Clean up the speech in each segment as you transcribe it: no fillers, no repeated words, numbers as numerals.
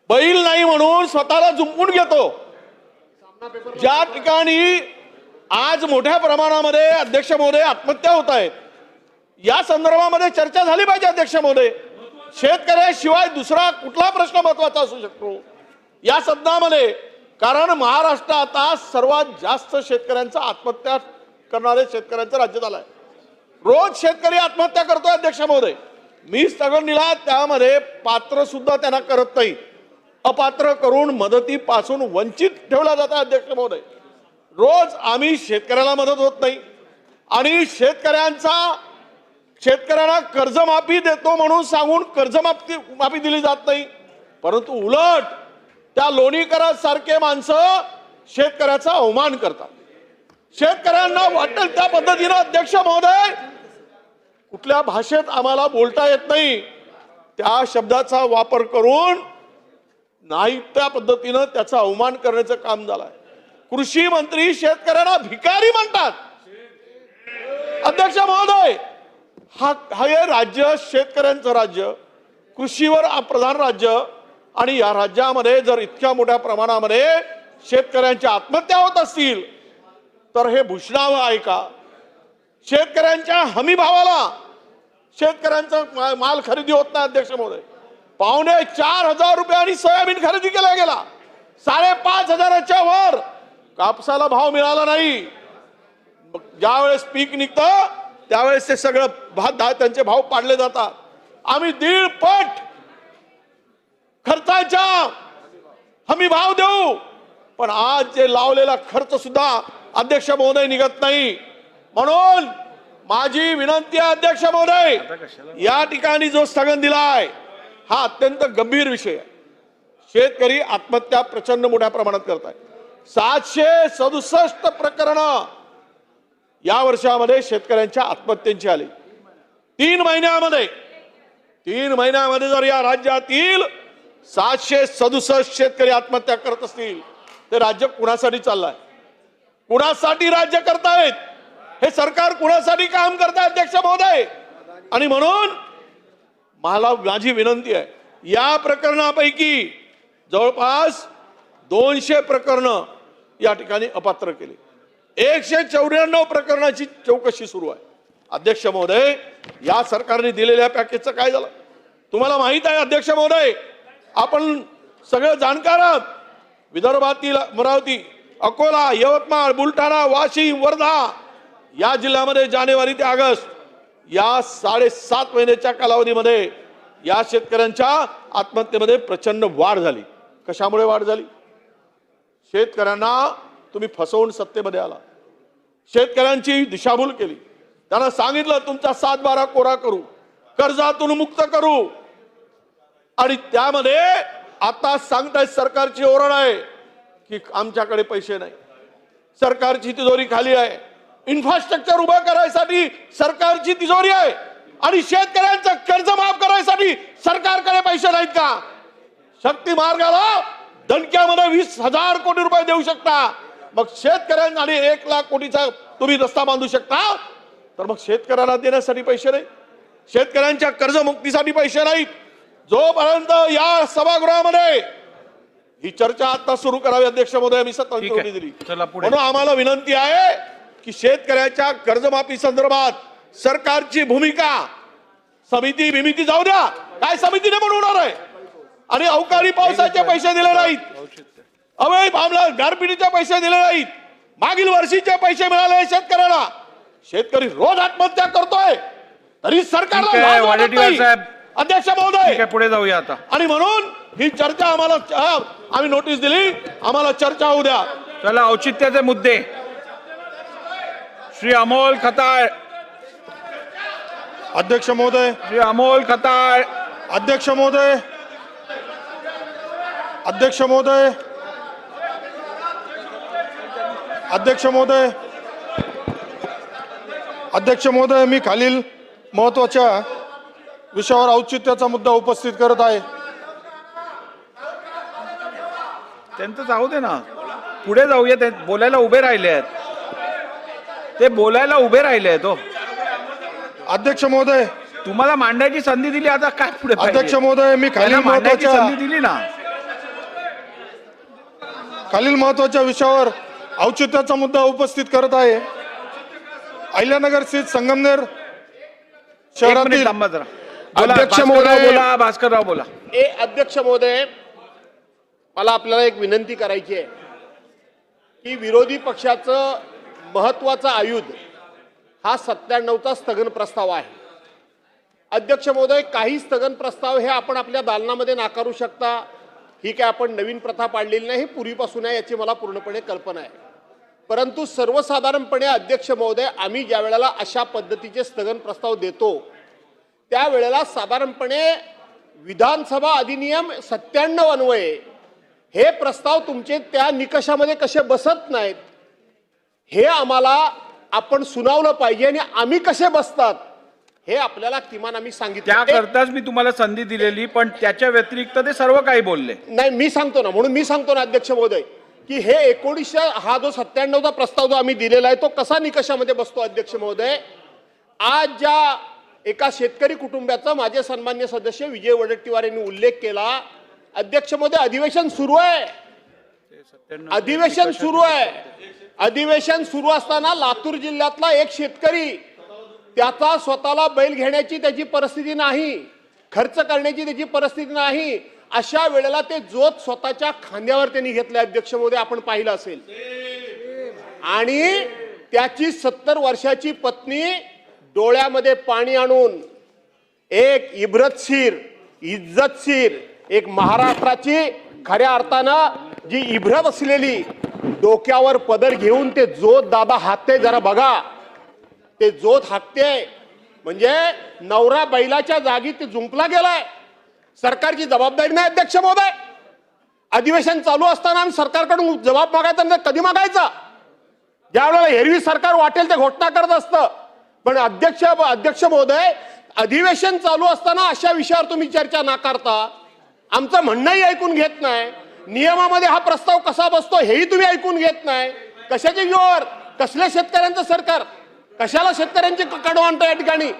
बैल नाही म्हणून स्वतःला जुंपून घेतो। ज्या ठिकाणी आज मोठ्या प्रमाणामध्ये अध्यक्ष महोदय आत्महत्या होत आहेत, या संदर्भामध्ये चर्चा झाली पाहिजे अध्यक्ष महोदय। शेतकऱ्याशिवाय दुसरा कुठला प्रश्न महत्त्वाचा असू शकतो या सदनामध्ये? कारण महाराष्ट्र आता सर्वात जास्त शेतकऱ्यांचा आत्महत्या करणारे शेतकऱ्यांचं राज्य झालंय। रोज शेतकरी आत्महत्या करतोय अध्यक्ष महोदय। मी स्थगन दिला त्यामध्ये पात्र सुद्धा त्यांना करत नाही, अपात्र करून मदतीपासून वंचित ठेवला जातं अध्यक्ष महोदय। रोज आम्ही शेतकऱ्याला मदत होत नाही आणि शेतकऱ्यांना कर्जमाफी देतो म्हणून सांगून कर्जमाफी दिली जात नाही, परंतु उलट त्या लोणीकरांसारखे माणसं शेतकऱ्याचा अवमान करतात। शेतकऱ्यांना वाटेल त्या पद्धतीने अध्यक्ष महोदय कुठल्या भाषेत आम्हाला बोलता येत नाही त्या शब्दाचा वापर करून नाही त्या पद्धतीने त्याचा अवमान करण्याचं काम झालंय। कृषी मंत्री शेतकऱ्यांना भिकारी म्हणतात अध्यक्ष महोदय। हे राज्य शेतकऱ्यांचं राज्य, कृषीवर प्रधान राज्य, आणि या राज्यामध्ये जर इतक्या मोठ्या प्रमाणामध्ये शेतकऱ्यांच्या आत्महत्या होत असतील तर हे भूषणावं आहे का? शेतकऱ्यांच्या हमी भावाला शेतकऱ्यांचा माल खरेदी होत नाही अध्यक्ष महोदय। 4,500 रुपयांनी सोयाबीन खरेदी केला गेला, 5,500च्या वर कापसाला भाव मिळाला नाही। ज्यावेळेस पीक निघतं त्यावेळेस ते सगळं त्यांचे भाव पाडले जातात। आम्ही 1.5 पट खर्चाच्या हमी भाव देऊ, पण आज जे लावलेला खर्च सुद्धा अध्यक्ष महोदय निघत नाही। म्हणून माझी विनंती आहे अध्यक्ष महोदय, या ठिकाणी जो स्थगन दिलाय हा अत्यंत गंभीर विषय आहे। शेतकरी आत्महत्या प्रचंड मोठ्या प्रमाणात करत आहे। 767 प्रकरण या वर्षामध्ये शेतकऱ्यांच्या आत्महत्यांची आली। 3 महिन्यामध्ये जर या राज्यातील 767 शेतकरी आत्महत्या करत असतील तर राज्य कुणासाठी चाललंय? कुणासाठी राज्य करतायत? हे सरकार कुणासाठी काम करताय अध्यक्ष महोदय? आणि म्हणून माझी विनंती आहे, या प्रकरणापैकी जवळपास 200 प्रकरण या ठिकाणी अपात्र केली, 194 प्रकरणाची चौकशी सुरू आहे। अध्यक्ष महोदय, या सरकारने दिलेल्या पॅकेजचं काय झालं तुम्हाला माहित आहे अध्यक्ष महोदय? आपण सगळे जाणकार आहात। विदर्भातील अमरावती, अकोला, यवतमाळ, बुलढाणा, वाशिम, वर्धा या जिल्ह्यामध्ये जानेवारी ते ऑगस्ट या 7.5 महिन्याच्या कालावधीमध्ये या शेतकऱ्यांच्या आत्महत्येमध्ये प्रचंड वाढ झाली। कशामुळे वाढ झाली? शेतकऱ्यांना तुम्ही फसवून सत्तेमध्ये आला, शेतकऱ्यांची दिशाभूल केली, त्यांना सांगितलं तुमचा 7/12 कोरा करू, कर्जातून मुक्त करू, आणि त्यामध्ये आता सांगताय सरकारची ओरड आहे की आमच्याकडे पैसे नाही, सरकारची तिजोरी खाली आहे, इन्फ्रास्ट्रक्चर उभं करायसाठी सरकारची तिजोरी आहे, आणि शेतकऱ्यांचं कर्ज माफ करायसाठी सरकारकडे पैसे नाहीत का? शक्ती मार्गाला दणक्यामध्ये 20,000 कोटी रुपये देऊ शकता, मग शेतकऱ्यांना आणि 1 लाख कोटीचा तुम्ही रस्ता बांधू शकता, तर मग शेतकऱ्यांना देण्यासाठी पैसे नाही, शेतकऱ्यांच्या कर्जमुक्तीसाठी पैसे नाहीत। जोपर्यंत या सभागृहामध्ये ही चर्चा आता सुरू करावी अध्यक्ष महोदय, मी सत्तांतरणी दिली, म्हणून आम्हाला विनंती आहे की शेतकऱ्याच्या कर्जमाफी संदर्भात सरकारची भूमिका, समिती जाऊ द्या, काय समितीने पण होणार आहे, आणि अवकाळी पावसाचे पैसे दिले नाहीत, अवैध मामला गारपिटीचे पैसे दिले नाहीत, मागील वर्षीचे पैसे मिळाले शेतकऱ्याला, शेतकरी रोज आत्महत्या करतोय तरी सरकारला लाज वाटत नाही अध्यक्ष महोदय। पुढे जाऊया आता, आणि म्हणून ही चर्चा आम्ही नोटीस दिली, आम्हाला चर्चा होऊ द्या। चला, औचित्याचे मुद्दे। श्री अमोल खताळ। अध्यक्ष महोदय, श्री अमोल खताळ। अध्यक्ष महोदय, अध्यक्ष महोदय, अध्यक्ष महोदय, अध्यक्ष महोदय, मी खालील महत्त्वाच्या विषयावर औचित्याचा मुद्दा उपस्थित करत आहे। त्यांचं जाऊ दे ना, पुढे जाऊया, ते बोलायला उभे राहिले आहेत, ते बोलायला उभे राहिले आहेत। अध्यक्ष महोदय, तुम्हाला मांडायची संधी दिली, आता काय पुढे? अध्यक्ष महोदय, मी खालील मांडायची संधी दिली ना, खालील महत्वाच्या विषयावर औचित्याचा मुद्दा उपस्थित करत आहे. अहिल्यानगर स्थित संगमनेर शहरातील थांबा जरा. बोला, अध्यक्ष भास्करराव महोदय. बोला, भास्करराव बोला. अध्यक्ष महोदय, मला आपल्याला एक विनंती करायची आहे की विरोधी पक्षाचं महत्वाचं आयुध हा 97चा स्थगन प्रस्ताव आहे. अध्यक्ष महोदय, काही स्थगन प्रस्ताव हे आपण आपल्या दालनामध्ये नाकारू शकता. ही काय आपण नवीन प्रथा पाडलेली नाही, पूर्वीपासून आहे, याची मला पूर्णपणे कल्पना आहे. परंतु सर्वसाधारणपणे अध्यक्ष महोदय, आम्ही ज्या वेळेला अशा पद्धतीचे स्थगन प्रस्ताव देतो त्यावेळेला साधारणपणे विधानसभा अधिनियम 97 अन्वये हे प्रस्ताव तुमचे त्या निकषामध्ये कसे बसत नाहीत हे आम्हाला आपण सुनावलं पाहिजे आणि आम्ही कसे बसतात हे आपल्याला किमान आम्ही सांगितलं. त्याकरताच मी तुम्हाला संधी दिलेली, पण त्याच्या व्यतिरिक्त ते सर्व काही बोलले. नाही, मी सांगतो ना, म्हणून मी सांगतो ना अध्यक्ष महोदय की हे 1900 हा जो 97चा प्रस्ताव जो आम्ही दिलेला आहे तो कसा निकषामध्ये बसतो. अध्यक्ष महोदय, आज ज्या एका शेतकरी कुटुंबाचा माझे सन्मान्य सदस्य विजय वडेट्टीवार यांनी उल्लेख केला, अध्यक्ष महोदय, अधिवेशन सुरू आहे. अधिवेशन सुरू आहे. अधिवेशन सुरू असताना लातूर जिल्ह्यातला एक शेतकरी, त्याचा स्वतःला बैल घेण्याची त्याची परिस्थिती नाही, खर्च करण्याची त्याची परिस्थिती नाही, अशा वेळेला ते जोत स्वतःच्या खांद्यावर त्यांनी घेतले. अध्यक्ष महोदय, आपण पाहिलं असेल. आणि त्याची 70 वर्षाची पत्नी डोळ्यामध्ये पाणी आणून एक इज्जतशीर एक महाराष्ट्राची खऱ्या अर्थानं जी इब्रत असलेली डोक्यावर पदर घेऊन ते जोत दादा हाकते, जरा बघा ते जोत हाकते. म्हणजे नवरा बैलाच्या जागी ते जुंपला गेलाय. सरकारची जबाबदारी नाही. अध्यक्ष महोदय, अधिवेशन चालू असताना आम्ही सरकारकडून जबाब मागायचा नाही, कधी मागायचा? ज्या वेळेला एरवी सरकार वाटेल ते घोषणा करत असतं. पण अध्यक्ष महोदय, अधिवेशन चालू असताना अशा विषयावर तुम्ही चर्चा नाकारता. आमचं म्हणणंही ऐकून घेत नाही. नियमामध्ये हा प्रस्ताव कसा बसतो हेही तुम्ही ऐकून घेत नाही. कशाचे जोर, कसल्या शेतकऱ्यांचं सरकार, कशाला शेतकऱ्यांची कडव आणतं या ठिकाणी.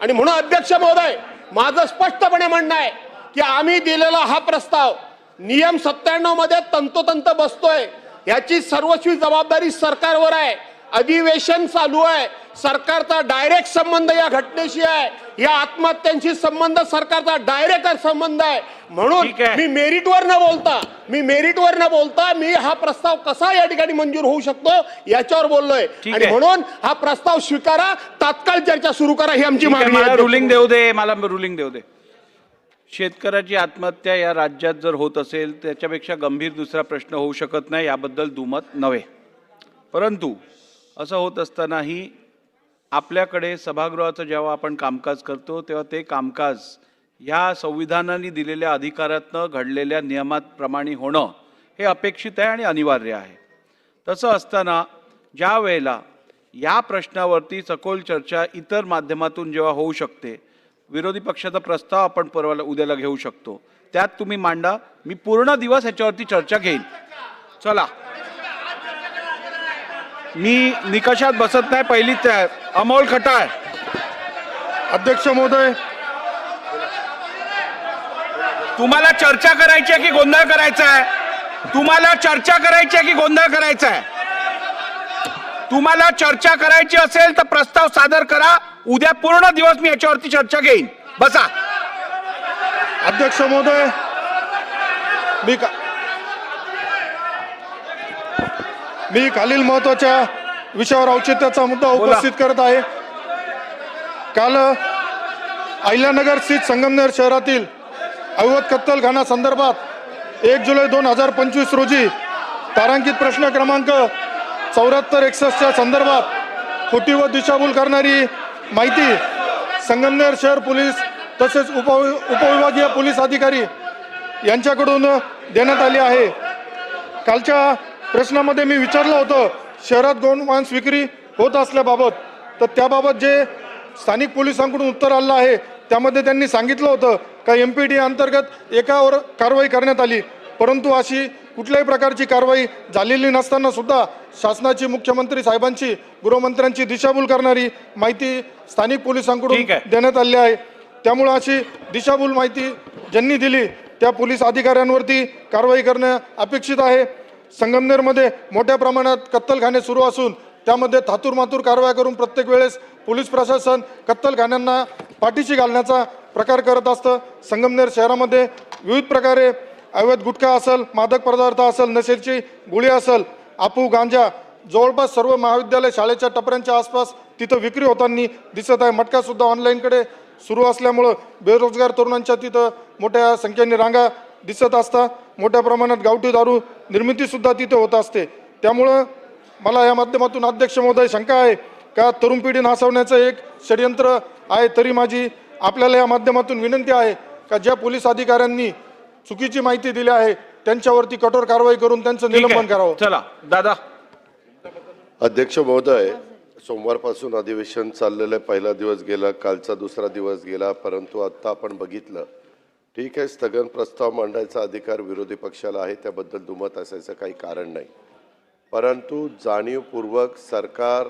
आणि म्हणून अध्यक्ष महोदय, माझं स्पष्टपणे म्हणणं आहे की आम्ही दिलेला हा प्रस्ताव नियम 97 मध्ये तंतोतंत बसतोय. याची सर्वस्वी जबाबदारी सरकारवर आहे. अधिवेशन चालू आहे, सरकारचा डायरेक्ट संबंध या घटनेशी आहे. या आत्महत्यांशी संबंध सरकारचा डायरेक्ट संबंध आहे. म्हणून मी मेरिटवर न बोलता मी हा प्रस्ताव कसा या ठिकाणी मंजूर होऊ शकतो याच्यावर बोललोय. आणि म्हणून हा प्रस्ताव स्वीकारा, तात्काळ चर्चा सुरू करा, ही आमची मागणी आहे. रुलिंग देऊ दे, मला रुलिंग देऊ दे. शेतकऱ्याची आत्महत्या या राज्यात जर होत असेल त्याच्यापेक्षा गंभीर दुसरा प्रश्न होऊ शकत नाही, याबद्दल दुमत नव्हे. परंतु असं होत असतानाही आपल्याकडे सभागृहाचं जेव्हा आपण कामकाज करतो तेव्हा ते कामकाज ह्या संविधानाने दिलेल्या अधिकारातनं घडलेल्या नियमाप्रमाणे होणं हे अपेक्षित आहे आणि अनिवार्य आहे. तसं असताना ज्या वेळेला या प्रश्नावरती सखोल चर्चा इतर माध्यमातून जेव्हा होऊ शकते, विरोधी पक्षाचा प्रस्ताव आपण परवाला उद्याला घेऊ शकतो, त्यात तुम्ही मांडा, मी पूर्ण दिवस ह्याच्यावरती चर्चा घेईन. चला, मी निकषात बसत नाही. पहिलीच अमोल खटाळ. अध्यक्ष महोदय, तुम्हाला चर्चा करायची आहे की गोंधळ करायचा आहे? तुम्हाला चर्चा करायची आहे की गोंधळ करायचा आहे? तुम्हाला चर्चा करायची असेल तर प्रस्ताव सादर करा. उद्या पूर्ण दिवस मी याच्यावरती चर्चा घेईन. बसा. अध्यक्ष महोदय, मी खालील महत्वाच्या विषयावर औचित्याचा मुद्दा उपस्थित करत आहे. काल अहिल्यानगर स्थित संगमनेर शहरातील अवैध कत्तलखाना संदर्भात 1 जुलै 2025 रोजी तारांकित प्रश्न क्रमांक 7461 संदर्भात खोटी व दिशाभूल करणारी माहिती संगमनेर शहर पोलीस तसेच उपविभागीय पोलीस अधिकारी यांच्याकडून देण्यात आली आहे. कालच्या प्रश्नामध्ये मी विचारलं होतं शहरात गौमांस विक्री होत असल्याबाबत, तर त्याबाबत जे स्थानिक पोलिसांकडून उत्तर आलं आहे त्यामध्ये त्यांनी सांगितलं होतं का MPD अंतर्गत एकावर कारवाई करण्यात आली, परंतु अशी कुठल्याही प्रकारची कारवाई झालेली नसताना सुद्धा शासनाची, मुख्यमंत्री साहेबांची, गृहमंत्र्यांची दिशाभूल करणारी माहिती स्थानिक पोलिसांकडून देण्यात आली आहे. त्यामुळे अशी दिशाभूल माहिती ज्यांनी दिली त्या पोलीस अधिकाऱ्यांवरती कारवाई करणे अपेक्षित आहे. संगमनेरमध्ये मोठ्या प्रमाणात कत्तलखाने सुरू असून त्यामध्ये थातूरमातूर कारवाया करून प्रत्येक वेळेस पोलीस प्रशासन कत्तलखान्यांना पाठीशी घालण्याचा प्रकार करत असतं। संगमनेर शहरामध्ये विविध प्रकारे अवैध गुटखा असेल, मादक पदार्थ असेल, नशेची गोळी असेल, आपू गांजा जवळपास सर्व महाविद्यालय शाळेच्या टपऱ्यांच्या आसपास तिथं विक्री होताना दिसत आहे। मटका सुद्धा ऑनलाईनकडे सुरू असल्यामुळं बेरोजगार तरुणांच्या तिथं मोठ्या संख्येने रांगा दिसत असतात। मोठ्या प्रमाणात गावठी दारू निर्मिती सुद्धा तिथे होत असते। त्यामुळं मला या माध्यमातून अध्यक्ष महोदय शंका आहे का तरुण पिढी नासवण्याचं एक षडयंत्र आहे। तरी माझी आपल्याला या माध्यमातून विनंती आहे का ज्या पोलीस अधिकाऱ्यांनी चुकीची माहिती दिली आहे त्यांच्यावरती कठोर कारवाई करून त्यांचं निलंबन करावं। चला दादा। अध्यक्ष महोदय, सोमवारपासून अधिवेशन चाललेलं पहिला दिवस गेला, कालचा दुसरा दिवस गेला, परंतु आता आपण बघितलं ठीक आहे, स्थगन प्रस्ताव मांडायचा अधिकार विरोधी पक्षाला आहे, त्याबद्दल दुमत असायचं काही कारण नाही। परंतु जाणीवपूर्वक सरकार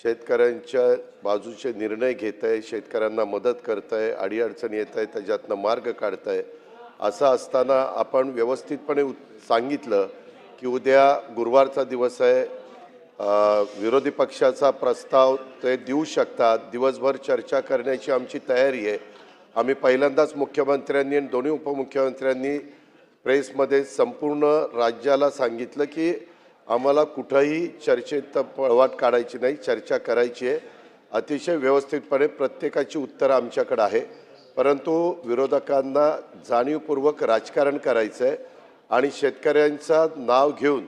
शेतकऱ्यांच्या बाजूचे निर्णय घेत आहे, शेतकऱ्यांना मदत करत आहे, अडीअडचणी येत आहे त्याच्यातनं मार्ग काढत आहे। असं असताना आपण व्यवस्थितपणे सांगितलं की उद्या गुरुवारचा दिवस आहे, विरोधी पक्षाचा प्रस्ताव ते देऊ शकतात, दिवसभर चर्चा करण्याची आमची तयारी आहे। आम्ही पहिल्यांदाच मुख्यमंत्र्यांनी आणि दोन्ही उपमुख्यमंत्र्यांनी प्रेसमध्ये संपूर्ण राज्याला सांगितलं की आम्हाला कुठंही चर्चेत पळवाट काढायची नाही, चर्चा करायची आहे। अतिशय व्यवस्थितपणे प्रत्येकाची उत्तरं आमच्याकडे आहे, परंतु विरोधकांना जाणीवपूर्वक राजकारण करायचं आहे आणि शेतकऱ्यांचं नाव घेऊन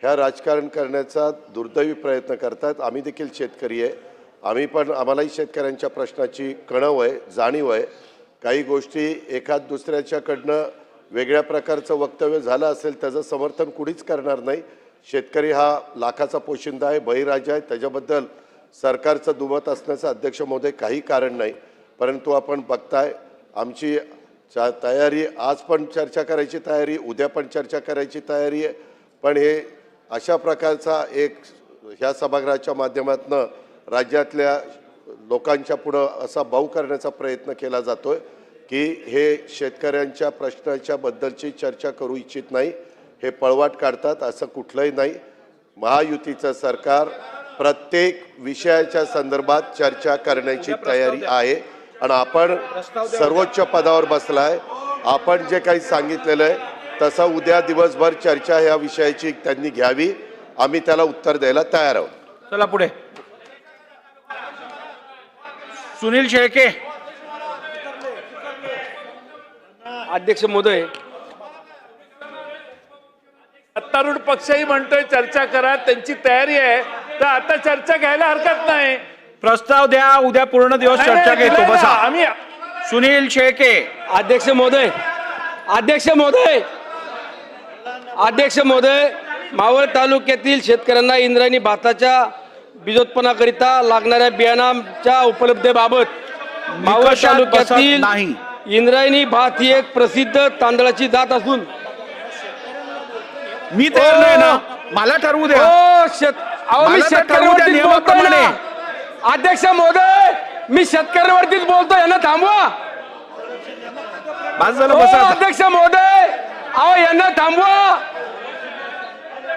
ह्या राजकारण करण्याचा दुर्दैवी प्रयत्न करतात। आम्ही देखील शेतकरी आहे, आम्हालाही शेतकऱ्यांच्या प्रश्नाची कणव आहे, जाणीव आहे। काही गोष्टी एखाद दुसऱ्याच्याकडनं वेगळ्या प्रकारचं वक्तव्य झालं असेल त्याचं समर्थन कुणीच करणार नाही। शेतकरी हा लाखाचा पोशिंदा आहे, बळीराजा आहे, त्याच्याबद्दल सरकारचं दुमत असण्याचं अध्यक्ष महोदय काही कारण नाही। परंतु आपण बघताय आमची तयारी, आज पण चर्चा करायची तयारी, उद्या पण चर्चा करायची तयारी आहे। पण हे अशा प्रकारचा एक ह्या सभागृहाच्या माध्यमातून राज्यातल्या लोकांच्या पुढं असा भाऊ करण्याचा प्रयत्न केला जातोय की हे शेतकऱ्यांच्या प्रश्नाच्या बद्दलची चर्चा करू इच्छित नाही, हे पळवाट काढतात। असं कुठलंही नाही। महायुतीचं सरकार प्रत्येक विषयाच्या संदर्भात चर्चा करण्याची तयारी आहे आणि आपण सर्वोच्च पदावर बसलाय। आपण जे काही सांगितलेलं आहे तसं उद्या दिवसभर चर्चा ह्या विषयाची त्यांनी घ्यावी, आम्ही त्याला उत्तर द्यायला तयार आहोत। चला पुढे। सुनील शेळके। अध्यक्ष महोदय, सत्तारूढ पक्षही म्हणतोय चर्चा करा, त्यांची तयारी आहे, तर आता चर्चा घ्यायला हरकत नाही। प्रस्ताव द्या, उद्या पूर्ण दिवस चर्चा घेतो। बसा। आम्ही सुनील शेळके। अध्यक्ष महोदय, अध्यक्ष महोदय, अध्यक्ष महोदय, मावळ तालुक्यातील शेतकऱ्यांना इंद्रायणी भाताच्या बीजोत्पन्नाकरिता लागणाऱ्या बियाणांच्या उपलब्धतेबाबत मावळ निकषात तालुक्यातील बसत नाही। इंद्रायणी भात ही एक प्रसिद्ध तांदळाची जात असून मी तयार नाही ना, मला ठरवू द्या। अहो मी मला तर ठरवू द्या शेतकऱ्यावरतीच बोलतोय नियमाप्रमाणे। ना। अध्यक्ष महोदय, मी शेतकऱ्यावरतीच बोलतोय, यांना थांबवा। बस झालं, बसा आता। अध्यक्ष महोदय, अहो यांना थांबवा।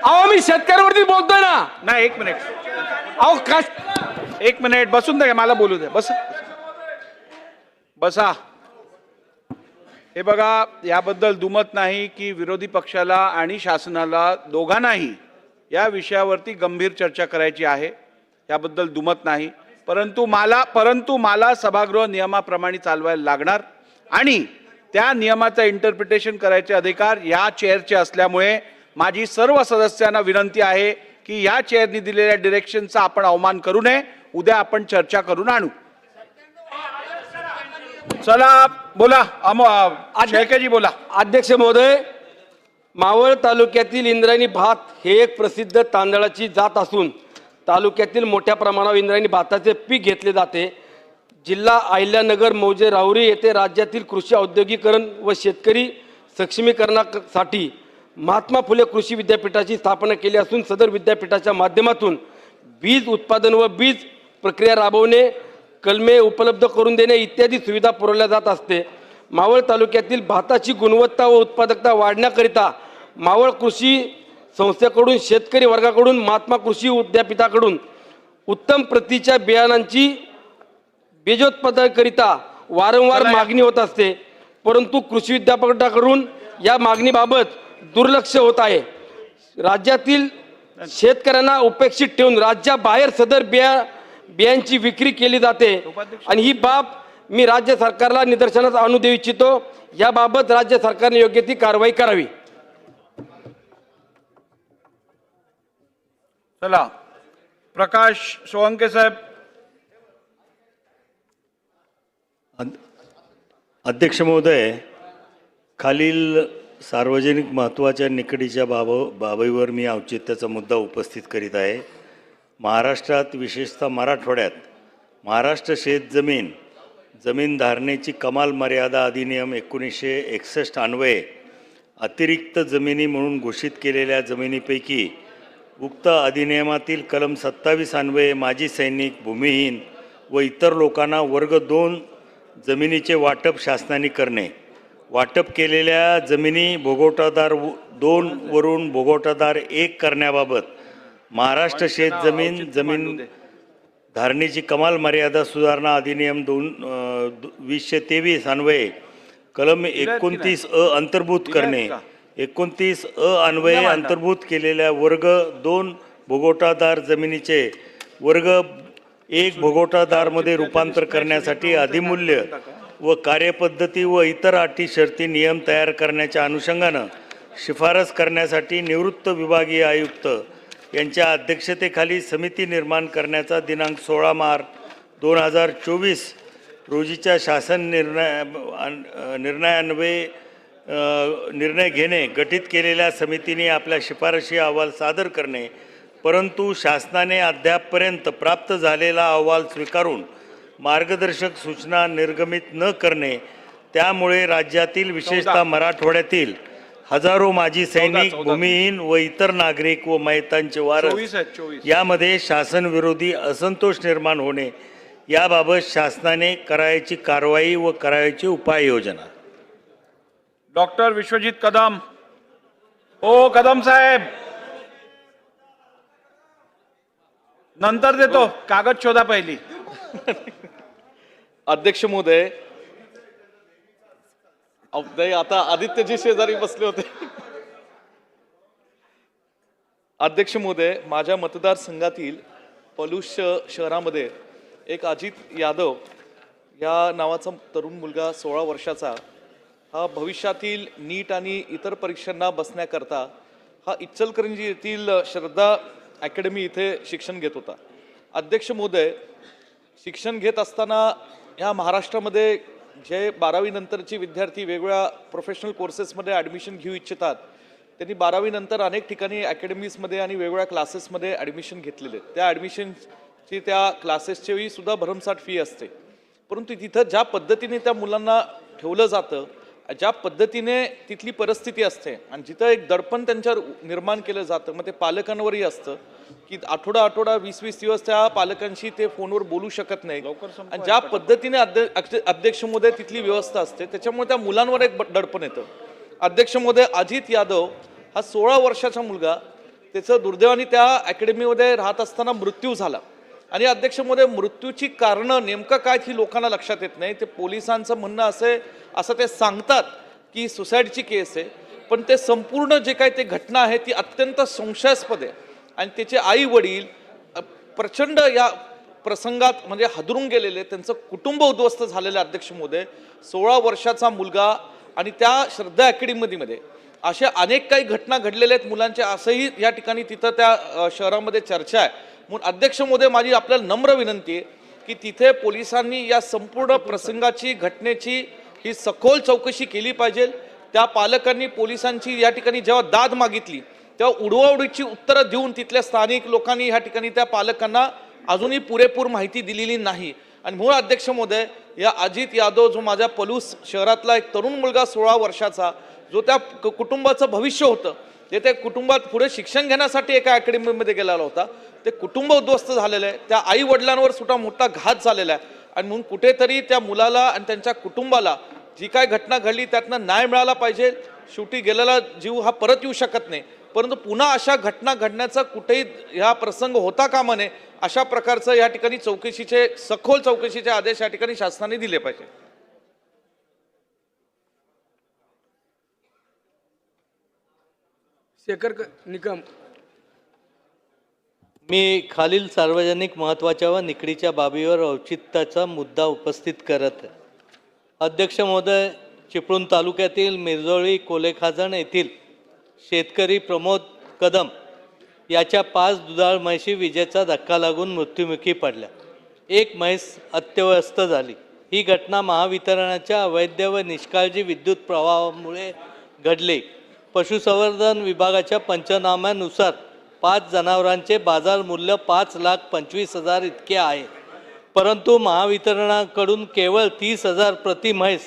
अहो मी शेतकऱ्यावरतीच बोलतोय ना। नाही, एक मिनिट, अहो एक मिनिट बसून द्या, मला बोलू द्या। बसा बसा। हे बघा, याबद्दल दुमत नाही की विरोधी पक्षाला आणि शासनाला दोघांनाही या विषयावरती गंभीर चर्चा करायची आहे, याबद्दल दुमत नाही। परंतु मला सभागृह नियमाप्रमाणे चालवायला लागणार आणि त्या नियमाचा इंटरप्रिटेशन करायचे अधिकार या चेअरचे असल्यामुळे माझी सर्व सदस्यांना विनंती आहे की या चेअरनी दिलेल्या डिरेक्शनचा आपण अवमान करू नये। उद्या आपण चर्चा करून आणू। चला बोला, शेळकेजी बोला। अध्यक्ष महोदय, मावळ तालुक्यातील इंद्रायणी भात हे एक प्रसिद्ध तांदळाची जात असून तालुक्यातील मोठ्या प्रमाणावर इंद्रायणी भाताचे पीक घेतले जाते। जिल्हा अहिल्यानगर, मौजे, राहुरी येथे राज्यातील कृषी औद्योगिकरण व शेतकरी सक्षमीकरणासाठी महात्मा फुले कृषी विद्यापीठाची स्थापना केली असून सदर विद्यापीठाच्या माध्यमातून बीज उत्पादन व बीज प्रक्रिया राबवणे, कलमे उपलब्ध करून देणे इत्यादी सुविधा पुरवल्या जात असते। मावळ तालुक्यातील भाताची गुणवत्ता व उत्पादकता वाढण्याकरिता मावळ कृषी संस्थेकडून शेतकरी वर्गाकडून महात्मा कृषी विद्यापीठाकडून उत्तम प्रतीच्या बियाणांची बीजोत्पादनाकरिता वारंवार मागणी होत असते, परंतु कृषी विद्यापीठाकडून या मागणीबाबत दुर्लक्ष होत आहे. राज्यातील शेतकऱ्यांना उपेक्षित ठेवून राज्याबाहेर सदर बियांची विक्री केली जाते आणि ही बाब मी राज्य सरकारला निदर्शनास आणू देऊ इच्छितो. याबाबत राज्य सरकारने योग्य ती कारवाई करावी. चला, प्रकाश सोळंके साहेब. अध्यक्ष महोदय, खालील सार्वजनिक महत्त्वाच्या निकडीच्या बाबीवर मी औचित्याचा मुद्दा उपस्थित करीत आहे. महाराष्ट्रात विशेषतः मराठवाड्यात महाराष्ट्र शेत जमीन धारणेची कमाल मर्यादा अधिनियम 1961 अन्वये अतिरिक्त जमिनी म्हणून घोषित केलेल्या जमिनीपैकी उक्त अधिनियमातील कलम 27 अन्वये माजी सैनिक, भूमिहीन व इतर लोकांना वर्ग 2 जमिनीचे वाटप शासनाने करणे, वाटप केलेल्या जमिनी भोगवटादार 2 वरून भोगवटादार 1 करण्याबाबत महाराष्ट्र शेत जमीन धारणेची कमाल मर्यादा सुधारणा अधिनियम 2023 अन्वये कलम 29 अंतर्भूत करणे, 29 अन्वये अंतर्भूत केलेल्या वर्ग 2 भोगवटादार जमिनीचे वर्ग 1 भोगवटादारमध्ये रूपांतर करण्यासाठी अधिमूल्य व कार्यपद्धती व इतर अटी शर्ती नियम तयार करण्याच्या अनुषंगानं शिफारस करण्यासाठी निवृत्त विभागीय आयुक्त यांच्या अध्यक्षतेखाली समिती निर्माण करण्याचा दिनांक 16 मार्च 2024 रोजीच्या शासन निर्णयान्वये निर्णय घेणे, गठीत केलेल्या समितीने आपल्या शिफारशी अहवाल सादर करणे, परंतु शासनाने अद्यापपर्यंत प्राप्त झालेला अहवाल स्वीकारून मार्गदर्शक सूचना निर्गमित न करणे, त्यामुळे राज्यातील विशेषतः मराठवाड्यातील हजारो माजी सैनिक, भूमिहीन व इतर नागरिक व मयतांचे वारस यामध्ये शासनविरोधी असंतोष निर्माण होणे, याबाबत शासनाने करायची कारवाई व करायची उपाययोजना. डॉक्टर विश्वजित कदम. ओ कदम साहेब, नंतर देतो, कागद शोधा पहिली. अध्यक्ष महोदय, आता आदित्यजी शेजारी बसले होते. अध्यक्ष महोदय, माझ्या मतदारसंघातील पलूस शहरामध्ये एक अजित यादव या नावाचा तरुण मुलगा 16 वर्षाचा हा भविष्यातील नीट आणि इतर परीक्षांना बसण्याकरता हा इचलकरंजी येथील श्रद्धा अकॅडमी इथे शिक्षण घेत होता. अध्यक्ष महोदय, शिक्षण घेत असताना ह्या महाराष्ट्रामध्ये जे 12वी नंतरचे विद्यार्थी वेगवेगळ्या प्रोफेशनल कोर्सेसमध्ये ॲडमिशन घेऊ इच्छितात, त्यांनी 12वी नंतर अनेक ठिकाणी अकॅडमीजमध्ये आणि वेगवेगळ्या क्लासेसमध्ये ॲडमिशन घेतलेले. त्या ॲडमिशनची त्या क्लासेसची सुद्धा भरमसाठ फी असते, परंतु तिथं ज्या पद्धतीने त्या मुलांना ठेवलं जातं, ज्या पद्धतीने तिथली परिस्थिती असते आणि जिथं एक दडपण त्यांच्यावर निर्माण केलं जातं, मग ते पालकांवरही असतं की आठवडा 20-20 दिवस त्या पालकांशी ते फोनवर बोलू शकत नाही. आणि ज्या पद्धतीने अध्यक्ष महोदय तिथली व्यवस्था असते, त्याच्यामुळे त्या मुलांवर एक दडपण येतं. अध्यक्ष महोदय, अजित यादव हा 16 वर्षाचा मुलगा, त्याचं दुर्दैवाने त्या अकॅडमीमध्ये राहत असताना मृत्यू झाला. आणि अध्यक्ष महोदय, मृत्यूची कारणं नेमकं काय ही लोकांना लक्षात येत नाही. ते पोलिसांचं म्हणणं असं ते सांगतात की सुसाईडची केस आहे, पण ते संपूर्ण जे काय ते घटना आहे ती अत्यंत संशयास्पद आहे. आणि त्याचे आई वडील प्रचंड या प्रसंगात म्हणजे हादरून गेलेले, त्यांचं कुटुंब उद्ध्वस्त झालेलं. अध्यक्ष महोदय, 16 वर्षाचा मुलगा आणि त्या श्रद्धा अकॅडमीमध्ये अशा अनेक काही घटना घडलेल्या आहेत मुलांच्या, असंही या ठिकाणी तिथं त्या शहरामध्ये चर्चा आहे. म्हणून अध्यक्ष महोदय, माझी आपल्याला नम्र विनंती आहे की तिथे पोलिसांनी या संपूर्ण प्रसंगाची, घटनेची ही सखोल चौकशी केली पाहिजे. त्या पालकांनी पोलिसांची या ठिकाणी जेव्हा दाद मागितली तेव्हा उडवाउडीची उत्तरं देऊन तिथल्या स्थानिक लोकांनी या ठिकाणी त्या पालकांना अजूनही पुरेपूर माहिती दिलेली नाही. आणि म्हणून अध्यक्ष महोदय, या अजित यादव जो माझ्या पलूस शहरातला एक तरुण मुलगा 16 वर्षाचा, जो त्या कुटुंबाचं भविष्य होतं, ते त्या कुटुंबात पुढे शिक्षण घेण्यासाठी एका अकॅडमीमध्ये गेलेला होता, ते कुटुंब उद्ध्वस्त झालेलं आहे. त्या आई वडिलांवर सुद्धा मोठा घात झालेला आहे. आणि म्हणून कुठेतरी त्या मुलाला आणि त्यांच्या कुटुंबाला जी काय घटना घडली त्यातनं न्याय मिळाला पाहिजे. शेवटी गेलेला जीव हा परत येऊ शकत नाही, परंतु पुन्हा अशा घटना घडण्याचा कुठेही ह्या प्रसंग होता कामा नये अशा प्रकारचं या ठिकाणी चौकशीचे सखोल चौकशीचे आदेश या ठिकाणी शासनाने दिले पाहिजे. शेखर निकम. मी खालील सार्वजनिक महत्त्वाच्या व निकडीच्या बाबीवर औचित्याचा मुद्दा उपस्थित करत आहे. अध्यक्ष महोदय, चिपळूण तालुक्यातील मिरजोळी कोलेखाजण येथील शेतकरी प्रमोद कदम याच्या 5 दुधाळ म्हैशी विजेचा धक्का लागून मृत्युमुखी पडल्या. एक म्हैस अत्यवस्थ झाली. ही घटना महावितरणाच्या अवैध व निष्काळजी विद्युत प्रवाहामुळे घडली. पशुसंवर्धन विभागाच्या पंचनाम्यानुसार 5 जनावरांचे बाजार मूल्य 5,25,000 इतके आहे. परंतु महावितरणाकडून केवळ 30,000 प्रति म्हैस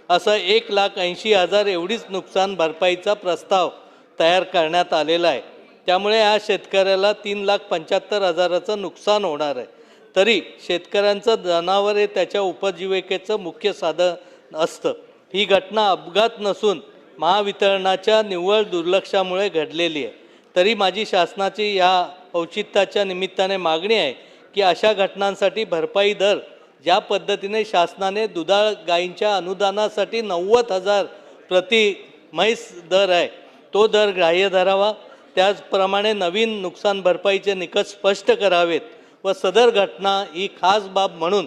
असं 1,80,000 एवढीच नुकसान भरपाईचा प्रस्ताव तयार करण्यात आलेला आहे. त्यामुळे या शेतकऱ्याला 3,75,000चं नुकसान होणार आहे. तरी शेतकऱ्यांचं जनावर हे त्याच्या उपजीविकेचं मुख्य साधन असतं. ही घटना अपघात नसून महावितरणाच्या निव्वळ दुर्लक्षामुळे घडलेली आहे. तरी माझी शासनाची या औचित्याच्या निमित्ताने मागणी आहे की अशा घटनांसाठी भरपाई दर ज्या पद्धतीने शासनाने दुधाळ गायींच्या अनुदानासाठी 90,000 प्रति म्हैस दर आहे तो दर ग्राह्य धरावा. त्याचप्रमाणे नवीन नुकसान भरपाईचे निकष स्पष्ट करावेत व सदर घटना ही खास बाब म्हणून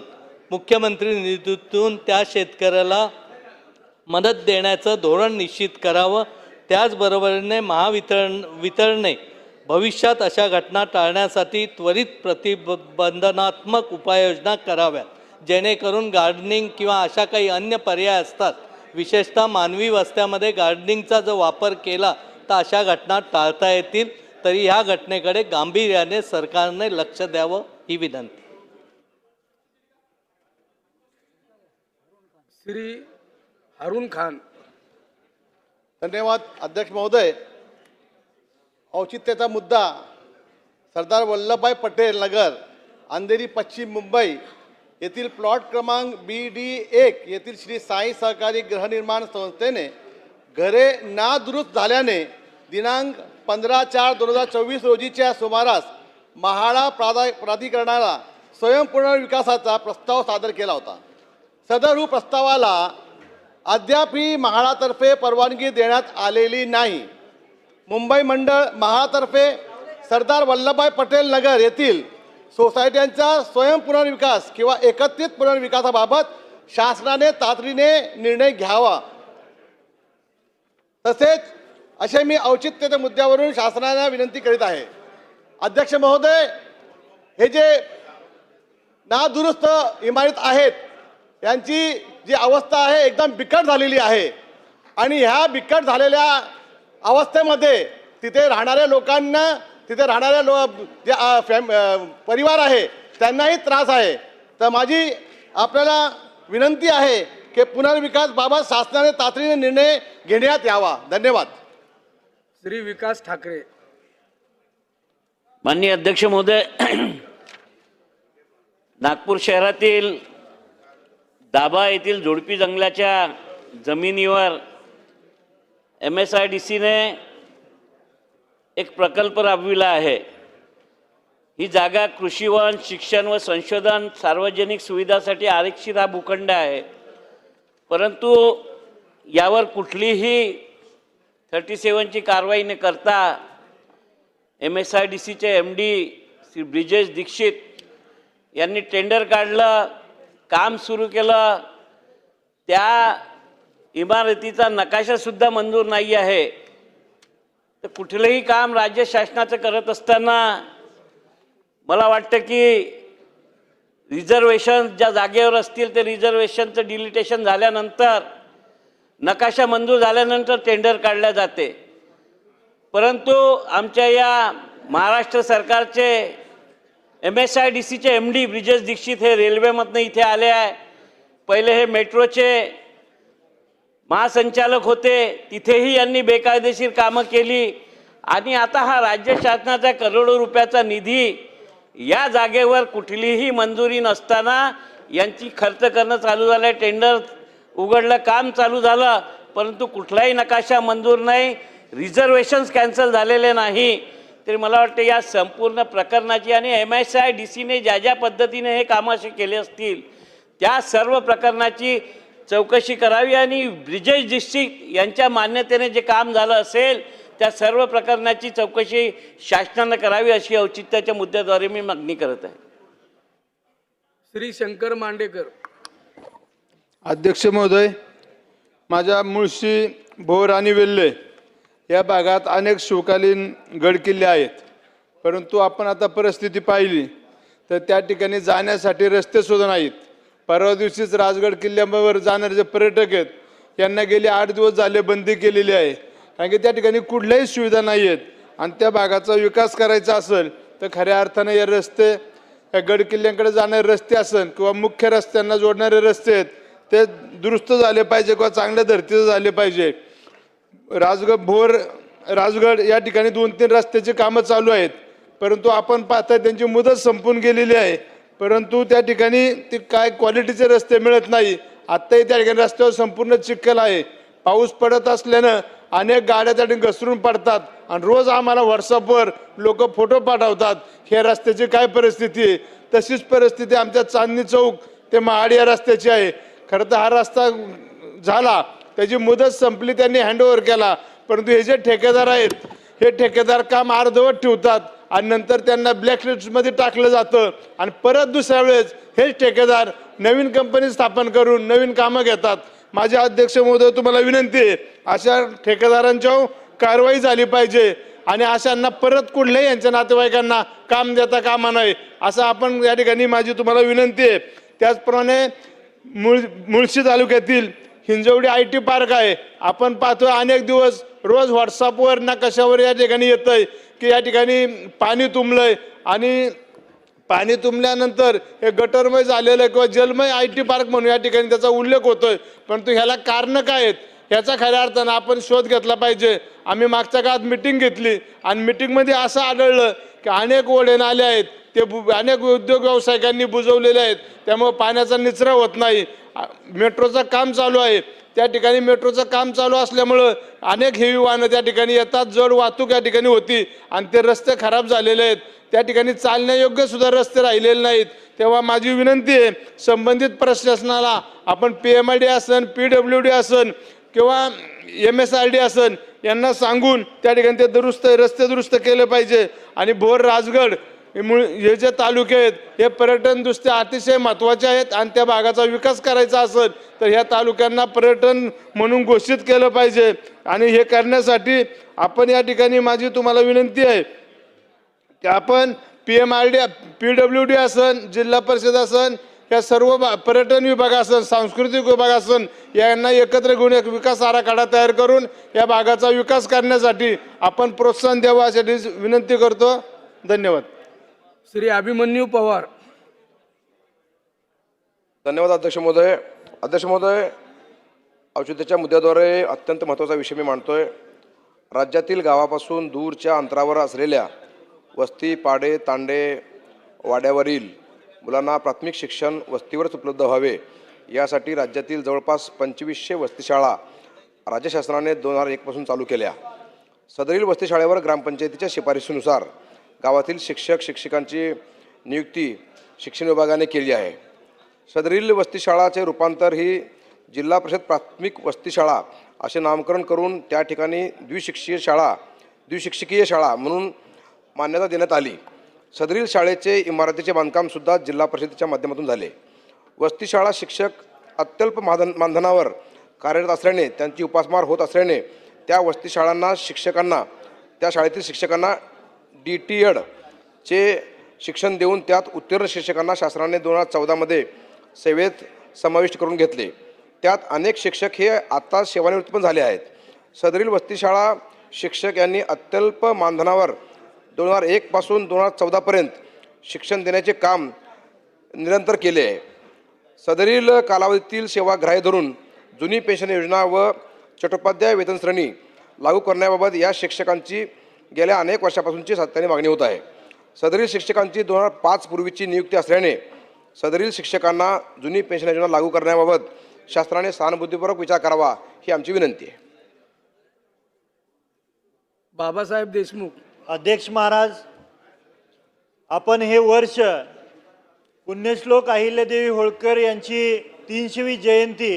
मुख्यमंत्री निधीतून त्या शेतकऱ्याला मदत देण्याचं धोरण निश्चित करावं. त्याचबरोबरीने वितरणे भविष्यात अशा घटना टाळण्यासाठी त्वरित प्रतिबंधनात्मक उपाययोजना कराव्यात, जेणेकरून गार्डनिंग किंवा अशा काही अन्य पर्याय असतात, विशेषतः मानवी वस्त्यामध्ये गार्डनिंगचा जो वापर केला तर अशा घटना टाळता येतील. तरी ह्या घटनेकडे गांभीर्याने सरकारने लक्ष द्यावं ही विनंती. श्री हारून खान. धन्यवाद अध्यक्ष महोदय. औचित्याचा मुद्दा सरदार वल्लभभाई पटेल नगर, अंधेरी, पश्चिम मुंबई येथील प्लॉट क्रमांक BD1 येथील श्री साई सहकारी गृहनिर्माण संस्थेने घरे नादुरुस्त झाल्याने दिनांक 15/4/2024 रोजीच्या सुमारास म्हाडा प्राधिकरणाला स्वयंपुनर्विकासाचा प्रस्ताव सादर केला होता. सदर प्रस्तावाला अद्यापही म्हाडातर्फे परवानगी देण्यात आलेली नाही. मुंबई मंडळ म्हाडातर्फे सरदार वल्लभभाई पटेल नगर येथील सोसायट्यांचा स्वयंपुनर्विकास किंवा एकत्रित पुनर्विकासाबाबत शासनाने तातडीने निर्णय घ्यावा. तसेच असे मी औचित्याच्या मुद्द्यावरून शासनाला विनंती करीत आहे. अध्यक्ष महोदय, हे जे नादुरुस्त इमारत आहेत यांची जी अवस्था आहे एकदम बिकट झालेली आहे आणि ह्या बिकट झालेल्या अवस्थेमध्ये तिथे राहणाऱ्या लोकांना, तिथे राहणाऱ्या जे परिवार आहे त्यांनाही त्रास आहे. तर माझी आपल्याला विनंती आहे की पुनर्विकासबाबत शासनाने तातडीने निर्णय घेण्यात यावा. धन्यवाद. श्री विकास ठाकरे. माननीय अध्यक्ष महोदय, नागपूर शहरातील दाभा येथील झोडपी जंगलाच्या जमिनीवर MSIDCने एक प्रकल्प राबविला आहे. ही जागा कृषी वन, शिक्षण व संशोधन, सार्वजनिक सुविधासाठी आरक्षित हा भूखंड आहे. परंतु यावर कुठलीही 37ची कारवाई न करता MSIDCचे MD श्री ब्रिजेश दीक्षित यांनी टेंडर काढलं, काम सुरू केलं. त्या इमारतीचा नकाशासुद्धा मंजूर नाही आहे. तर कुठलंही काम राज्य शासनाचं करत असताना मला वाटतं की रिझर्वेशन ज्या जागेवर असतील ते रिझर्वेशनचं डिलिटेशन झाल्यानंतर, नकाशा मंजूर झाल्यानंतर टेंडर काढल्या जाते. परंतु आमच्या या महाराष्ट्र सरकारचे MSIDCचे MD ब्रिजेश दीक्षित हे रेल्वेमधनं इथे आले आहे. पहिले हे मेट्रोचे महासंचालक होते, तिथेही यांनी बेकायदेशीर कामं केली आणि आता हा राज्य शासनाचा करोडो रुपयाचा निधी या जागेवर कुठलीही मंजुरी नसताना यांची खर्च करणं चालू झालं आहे. टेंडर उघडलं, काम चालू झालं, परंतु कुठलाही नकाशा मंजूर नाही. रिझर्वेशन्स कॅन्सल झालेले नाही, तरी मला वाटतं या संपूर्ण प्रकरणाची आणि MSIDCने ज्या ज्या पद्धतीने हे कामं असे केले असतील त्या सर्व प्रकरणाची चौकशी करावी आणि ब्रिजेश दीक्षित यांच्या मान्यतेने जे काम झालं असेल त्या सर्व प्रकरणाची चौकशी शासनानं करावी अशी औचित्याच्या मुद्द्याद्वारे मी मागणी करत आहे. श्री शंकर मांडेकर. अध्यक्ष महोदय, माझ्या मुळशी, भोर आणि वेल्हे या भागात अनेक शिवकालीन गडकिल्ले आहेत, परंतु आपण आता परिस्थिती पाहिली तर त्या ठिकाणी जाण्यासाठी रस्ते सुद्धा नाहीत. परवा दिवशीच राजगड किल्ल्यावर जाणारे जे पर्यटक आहेत यांना गेले 8 दिवस झाले बंदी केलेली आहे, कारण की त्या ठिकाणी कुठल्याही सुविधा नाही आहेत. आणि त्या भागाचा विकास करायचा असेल तर खऱ्या अर्थाने हे रस्ते, या गड किल्ल्यांकडे जाणारे रस्ते असेल किंवा मुख्य रस्त्यांना जोडणारे रस्ते आहेत ते दुरुस्त झाले पाहिजे किंवा चांगल्या धर्तीचे झाले पाहिजे. राजगड या ठिकाणी 2-3 रस्त्याची कामं चालू आहेत, परंतु आपण पाहताय त्यांची मुदत संपून गेलेली आहे, परंतु त्या ठिकाणी ते काय क्वालिटीचे रस्ते मिळत नाही. आत्ताही त्या ठिकाणी रस्त्यावर संपूर्ण चिखल आहे. पाऊस पडत असल्यानं अनेक गाड्या त्या ठिकाणी घसरून पडतात आणि रोज आम्हाला व्हॉट्सअपवर लोक फोटो पाठवतात हे रस्त्याची काय परिस्थिती आहे. तशीच परिस्थिती आमच्या चांदणी चौक ते महाड या रस्त्याची आहे. खरं तर हा रस्ता झाला, त्याची मुदत संपली, त्यांनी हँडओव्हर केला, परंतु हे जे ठेकेदार आहेत हे ठेकेदार काम अर्धवट ठेवतात आणि नंतर त्यांना ब्लॅकलिस्टमध्ये टाकलं जातं आणि परत दुसऱ्या वेळेस हेच ठेकेदार नवीन कंपनी स्थापन करून नवीन कामं घेतात. माझे अध्यक्ष महोदय, तुम्हाला विनंती आहे, अशा ठेकेदारांच्यावर कारवाई झाली पाहिजे आणि अशांना परत कुठल्याही यांच्या नातेवाईकांना काम देता कामा नये असं आपण या ठिकाणी माझी तुम्हाला विनंती आहे. त्याचप्रमाणे मुळशी तालुक्यातील हिंजवडी IT पार्क आहे. आपण पाहतोय अनेक दिवस रोज व्हॉट्सअपवर ना कशावर या ठिकाणी येतंय की या ठिकाणी पाणी तुंबलंय आणि पाणी तुंबल्यानंतर हे गटरमय झालेलं किंवा जलमय IT पार्क म्हणून या ठिकाणी त्याचा उल्लेख होतोय, परंतु ह्याला कारणं काय आहेत ह्याचा खऱ्या अर्थानं आपण शोध घेतला पाहिजे. आम्ही मागच्या काळात मिटिंग घेतली आणि मिटिंगमध्ये असं आढळलं की अनेक ओढे नाले आहेत ते अनेक उद्योग व्यावसायिकांनी बुजवलेले आहेत, त्यामुळे पाण्याचा निचरा होत नाही. मेट्रोचं काम चालू आहे, त्या ठिकाणी मेट्रोचं काम चालू असल्यामुळं अनेक हेवी वाहनं त्या ठिकाणी येतात, जड वाहतूक या ठिकाणी होती आणि ते रस्ते खराब झालेले आहेत. त्या ठिकाणी चालण्यायोग्य सुद्धा रस्ते राहिलेले नाहीत. तेव्हा माझी विनंती आहे, संबंधित प्रशासनाला आपण PMID असन, PWD असन किंवा MSRD असन यांना सांगून त्या ठिकाणी ते रस्ते दुरुस्त केले पाहिजे. आणि भोर, राजगड हे जे तालुके आहेत हे पर्यटनदृष्ट्या अतिशय महत्त्वाचे आहेत आणि त्या भागाचा विकास करायचा असेल तर ह्या तालुक्यांना पर्यटन म्हणून घोषित केलं पाहिजे. आणि हे करण्यासाठी आपण या ठिकाणी माझी तुम्हाला विनंती आहे की आपण PMID, PWD असन, जिल्हा परिषद असन, या सर्व पर्यटन विभाग असन, सांस्कृतिक विभाग असन यांना एकत्र घेऊन एक विकास आराखडा तयार करून या भागाचा विकास करण्यासाठी आपण प्रोत्साहन द्यावं यासाठी विनंती करतो. धन्यवाद. श्री अभिमन्यू पवार. धन्यवाद अध्यक्ष महोदय. अध्यक्ष महोदय, औचित्याच्या मुद्द्याद्वारे अत्यंत महत्त्वाचा विषय मी मांडतोय. राज्यातील गावापासून दूरच्या अंतरावर असलेल्या वस्ती, पाडे, तांडे, वाड्यावरील मुलांना प्राथमिक शिक्षण वस्तीवरच उपलब्ध व्हावे यासाठी राज्यातील जवळपास 2500 वस्तीशाळा राज्य शासनाने 2001 पासून चालू केल्या. सदरील वस्तीशाळेवर ग्रामपंचायतीच्या शिफारशीनुसार गावातील शिक्षक शिक्षिकांची नियुक्ती शिक्षण विभागाने केली आहे. सदरील वस्तीशाळाचे रूपांतर ही जिल्हा परिषद प्राथमिक वस्तीशाळा असे नामकरण करून त्या ठिकाणी द्विशिक्षकीय शाळा म्हणून मान्यता देण्यात आली. सदरील शाळेचे इमारतीचे बांधकामसुद्धा जिल्हा परिषदेच्या माध्यमातून झाले. वस्तीशाळा शिक्षक अत्यल्प मानधनावर कार्यरत असल्याने त्यांची उपासमार होत असल्याने त्या वस्तीशाळांना त्या शाळेतील शिक्षकांना DTED चे शिक्षण देऊन त्यात उत्तीर्ण शिक्षकांना शासनाने 2014 सेवेत समाविष्ट करून घेतले. त्यात अनेक शिक्षक हे आता सेवानिवृत्त पण झाले आहेत. सदरील वस्तीशाळा शिक्षक यांनी अत्यल्प मानधनावर 2001 पासून 2014 शिक्षण देण्याचे काम निरंतर केले आहे. सदरील कालावधीतील सेवा ग्राह्य धरून जुनी पेन्शन योजना व चट्टोपाध्याय वेतन श्रेणी लागू करण्याबाबत या शिक्षकांची गेल्या अनेक वर्षापासूनची सातत्याने मागणी होत आहे. सदरील शिक्षकांची 2005 पूर्वीची नियुक्ती असल्याने सदरील शिक्षकांना जुनी पेन्शन योजना लागू करण्याबाबत शासनाने सहानुभूतीपूर्वक विचार करावा ही आमची विनंती आहे. बाबासाहेब देशमुख. अध्यक्ष महाराज, आपण हे वर्ष पुण्यश्लोक अहिल्यादेवी होळकर यांची 300वी जयंती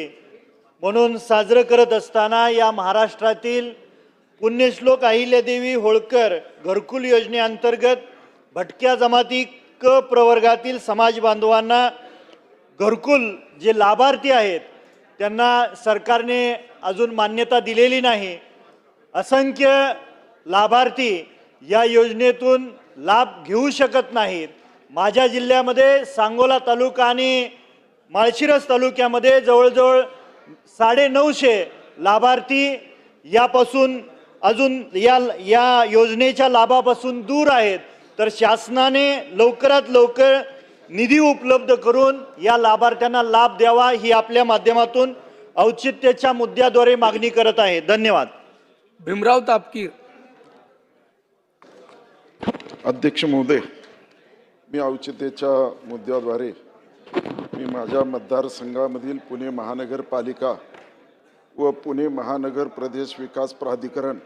म्हणून साजरं करत असताना या महाराष्ट्रातील पुण्यश्लोक अहिल्यादेवी होळकर घरकुल योजनेअंतर्गत भटक्या जमाती क प्रवर्गातील समाज बांधवांना घरकुल जे लाभार्थी आहेत त्यांना सरकारने अजून मान्यता दिलेली नाही. असंख्य लाभार्थी या योजनेतून लाभ घेऊ शकत नाहीत. माझ्या जिल्ह्यामध्ये सांगोला तालुका आणि माळशिरस तालुक्यामध्ये जवळजवळ 950 लाभार्थी यापासून अजून या योजनेच्या लाभापासून दूर आहेत. तर शासनाने लवकरात लवकर निधी उपलब्ध करून या लाभार्थ्यांना लाभ द्यावा ही आपल्या माध्यमातून औचित्याच्या मुद्द्याद्वारे मागणी करत आहे. धन्यवाद. भीमराव तापकीर. अध्यक्ष महोदय, मी औचित्याच्या मुद्द्याद्वारे मी माझ्या मतदारसंघामधील पुणे महानगरपालिका व पुणे महानगर प्रदेश विकास प्राधिकरण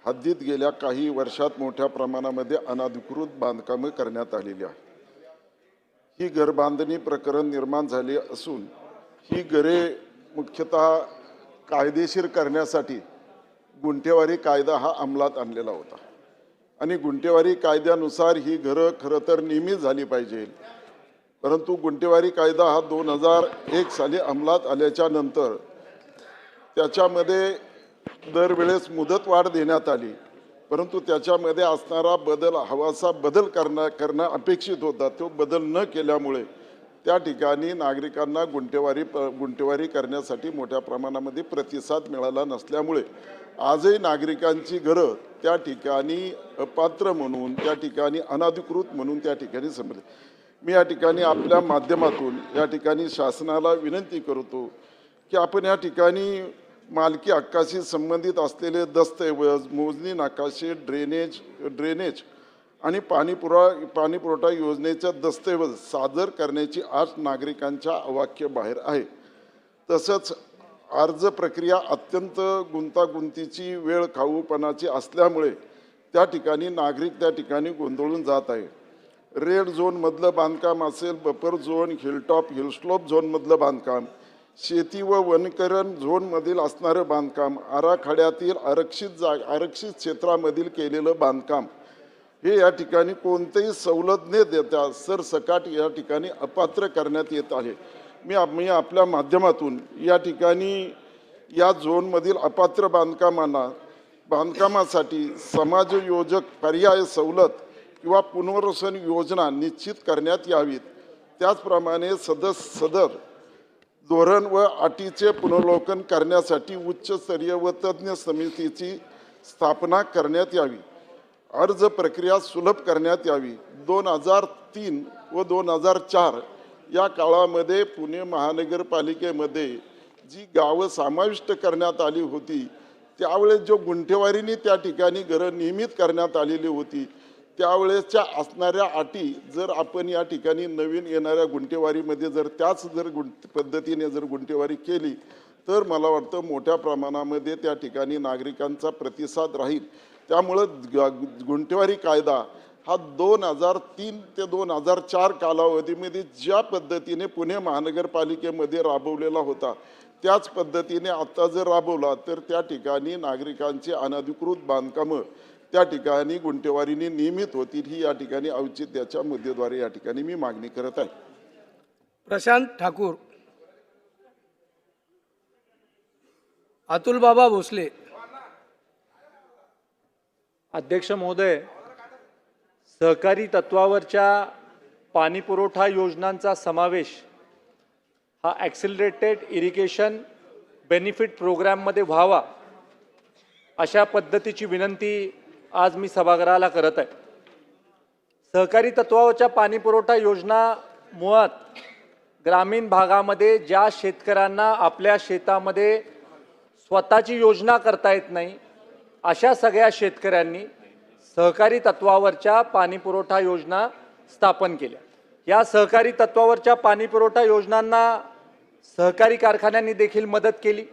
हद्दीत गेल्या काही वर्षात मोठ्या प्रमाणामध्ये अनधिकृत बांधकामे करण्यात आलेली आहे. ही घरबांधणी प्रकरण निर्माण झाले असून ही घरे मुख्यतः कायदेशीर करण्यासाठी गुंठेवारी कायदा हा अंमलात आणलेला होता आणि गुंठेवारी कायद्यानुसार ही घरं खरं तर नियमित झाली पाहिजे. परंतु गुंठेवारी कायदा हा 2001 साली अंमलात आल्याच्या नंतर त्याच्यामध्ये दरवेळेस मुदतवाढ देण्यात आली, परंतु त्याच्यामध्ये असणारा बदल हवासा बदल करणं अपेक्षित होता. तो बदल न केल्यामुळे त्या ठिकाणी नागरिकांना गुंठेवारी करण्यासाठी मोठ्या प्रमाणामध्ये प्रतिसाद मिळाला नसल्यामुळे आजही नागरिकांची घरं त्या ठिकाणी अपात्र म्हणून त्या ठिकाणी अनधिकृत म्हणून त्या ठिकाणी समजले. मी या ठिकाणी आपल्या माध्यमातून या ठिकाणी शासनाला विनंती करतो की आपण या ठिकाणी मालकी हक्काशी संबंधित असलेले दस्तऐवज, मोजणी नकाशे, ड्रेनेज आणि पाणीपुरवठा योजनेच्या दस्तऐवज सादर करण्याची आज नागरिकांच्या अवाक्याबाहेर आहे. तसंच अर्ज प्रक्रिया अत्यंत गुंतागुंतीची, वेळ खाऊपणाची असल्यामुळे त्या ठिकाणी नागरिक त्या ठिकाणी गोंधळून जात आहे. रेड झोनमधलं बांधकाम असेल, बफर झोन, हिलटॉप हिलस्लोप झोनमधलं बांधकाम, शेती व वनीकरण झोनमधील असणारं बांधकाम, आराखड्यातील आरक्षित क्षेत्रामधील केलेलं बांधकाम हे या ठिकाणी कोणतेही सवलत न देता सरसकट या ठिकाणी अपात्र करण्यात येत आहे. मी आपल्या माध्यमातून या ठिकाणी या झोनमधील अपात्र बांधकामासाठी समाजयोजक पर्याय सवलत किंवा पुनर्वसन योजना निश्चित करण्यात यावीत. त्याचप्रमाणे सदर धोरण व अटीचे पुनर्वलोकन करण्यासाठी उच्चस्तरीय व तज्ज्ञ समितीची स्थापना करण्यात यावी. अर्ज प्रक्रिया सुलभ करण्यात यावी. 2003 व 2004 या काळामध्ये पुणे महानगरपालिकेमध्ये जी गावं समाविष्ट करण्यात आली होती त्यावेळेस जो गुंठेवारीने त्या ठिकाणी घरं नियमित करण्यात आलेली होती त्यावेळेसच्या असणाऱ्या अटी जर आपण या ठिकाणी नवीन येणाऱ्या गुंठेवारीमध्ये जर पद्धतीने जर गुंठेवारी केली तर मला वाटतं मोठ्या प्रमाणामध्ये त्या ठिकाणी नागरिकांचा प्रतिसाद राहील. त्यामुळं गुंठेवारी कायदा हा 2003 ते 2004 कालावधीमध्ये ज्या पद्धतीने पुणे महानगरपालिकेमध्ये राबवलेला होता त्याच पद्धतीने आता जर राबवला तर त्या ठिकाणी नागरिकांची अनधिकृत बांधकामं त्या ठिकाणी गुंठेवारीने नियमित होतील ही या ठिकाणी औचित्याच्या मुद्द्याद्वारे या ठिकाणी मी मागणी करत आहे. प्रशांत ठाकूर. अतुल बाबा भोसले. अध्यक्ष महोदय, सहकारी तत्वावरच्या पाणीपुरवठा योजनांचा समावेश हा ॲक्सिलरेटेड इरिगेशन बेनिफिट प्रोग्राममध्ये व्हावा अशा पद्धतीची विनंती आज मी सभागृहाला करत आहे. सहकारी तत्वावरच्या पाणीपुरवठा योजना मुळात ग्रामीण भागामध्ये ज्या शेतकऱ्यांना आपल्या शेतामध्ये स्वतःची योजना करता येत नाही अशा सगळ्या शेतकऱ्यांनी सहकारी तत्वावरच्या पाणीपुरवठा योजना स्थापन केल्या. या सहकारी तत्वावरच्या पाणीपुरवठा योजनांना सहकारी कारखान्यांनी देखील मदत केली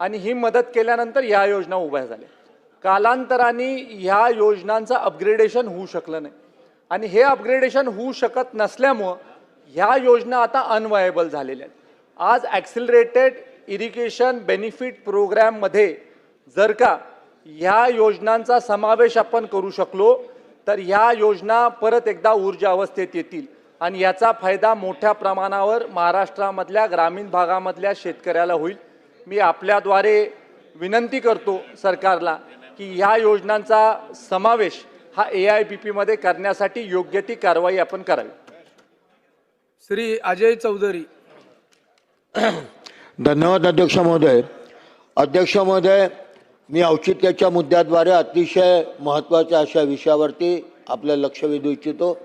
आणि ही मदत केल्यानंतर या योजना उभ्या झाल्या. कालांतराने ह्या योजनांचं अपग्रेडेशन होऊ शकलं नाही आणि हे अपग्रेडेशन होऊ शकत नसल्यामुळं ह्या योजना आता अनवायबल झालेल्या आहेत. आज ॲक्सिलरेटेड इरिगेशन बेनिफिट प्रोग्रॅममध्ये जर का ह्या योजनांचा समावेश आपण करू शकलो तर ह्या योजना परत एकदा ऊर्जा अवस्थेत येतील आणि याचा फायदा मोठ्या प्रमाणावर महाराष्ट्रामधल्या ग्रामीण भागामधल्या शेतकऱ्याला होईल. मी आपल्याद्वारे विनंती करतो सरकारला की ह्या योजनांचा समावेश हा AIPP मध्ये करण्यासाठी योग्य ती कारवाई आपण करावी. श्री अजय चौधरी. धन्यवाद अध्यक्ष महोदय. अध्यक्ष महोदय, मी औचित्याच्या मुद्द्याद्वारे अतिशय महत्त्वाच्या अशा विषयावरती आपलं लक्ष वेधू इच्छितो.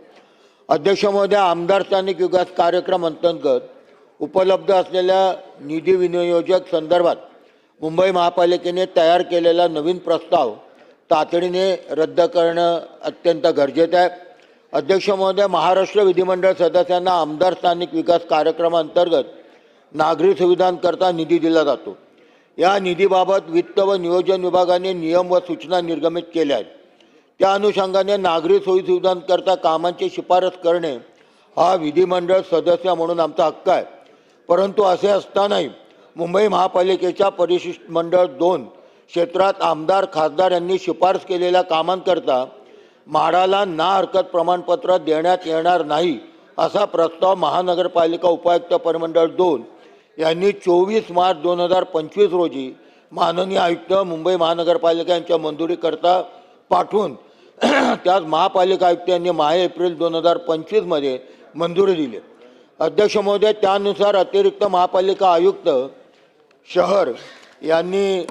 अध्यक्ष महोदय, आमदार स्थानिक विकास कार्यक्रम अंतर्गत उपलब्ध असलेल्या निधी विनियोजक संदर्भात मुंबई महापालिकेने तयार केलेला नवीन प्रस्ताव तातडीने रद्द करणं अत्यंत गरजेचं आहे. अध्यक्ष महोदय, महाराष्ट्र विधिमंडळ सदस्यांना आमदार स्थानिक विकास कार्यक्रमाअंतर्गत नागरी सुविधांकरता निधी दिला जातो. या निधीबाबत वित्त व नियोजन विभागाने नियम व सूचना निर्गमित केल्या आहेत. त्या अनुषंगाने नागरी सोयीसुविधांकरता कामांची शिफारस करणे हा विधिमंडळ सदस्य म्हणून आमचा हक्क आहे. परंतु असे असतानाही मुंबई महापालिकेच्या परिशिष्ट मंडळ 2 क्षेत्रात आमदार खासदार यांनी शिफारस केलेल्या कामांकरता म्हाडाला ना हरकत प्रमाणपत्र देण्यात येणार नाही असा प्रस्ताव महानगरपालिका उपायुक्त परिमंडळ 2 यांनी 24 मार्च 2025 रोजी माननीय आयुक्त मुंबई महानगरपालिका यांच्या मंजुरीकरता पाठवून त्यास महापालिका आयुक्त यांनी एप्रिल 2025 मध्ये मंजुरी दिली. अध्यक्ष महोदय, त्यानुसार अतिरिक्त महापालिका आयुक्त शहर यांनी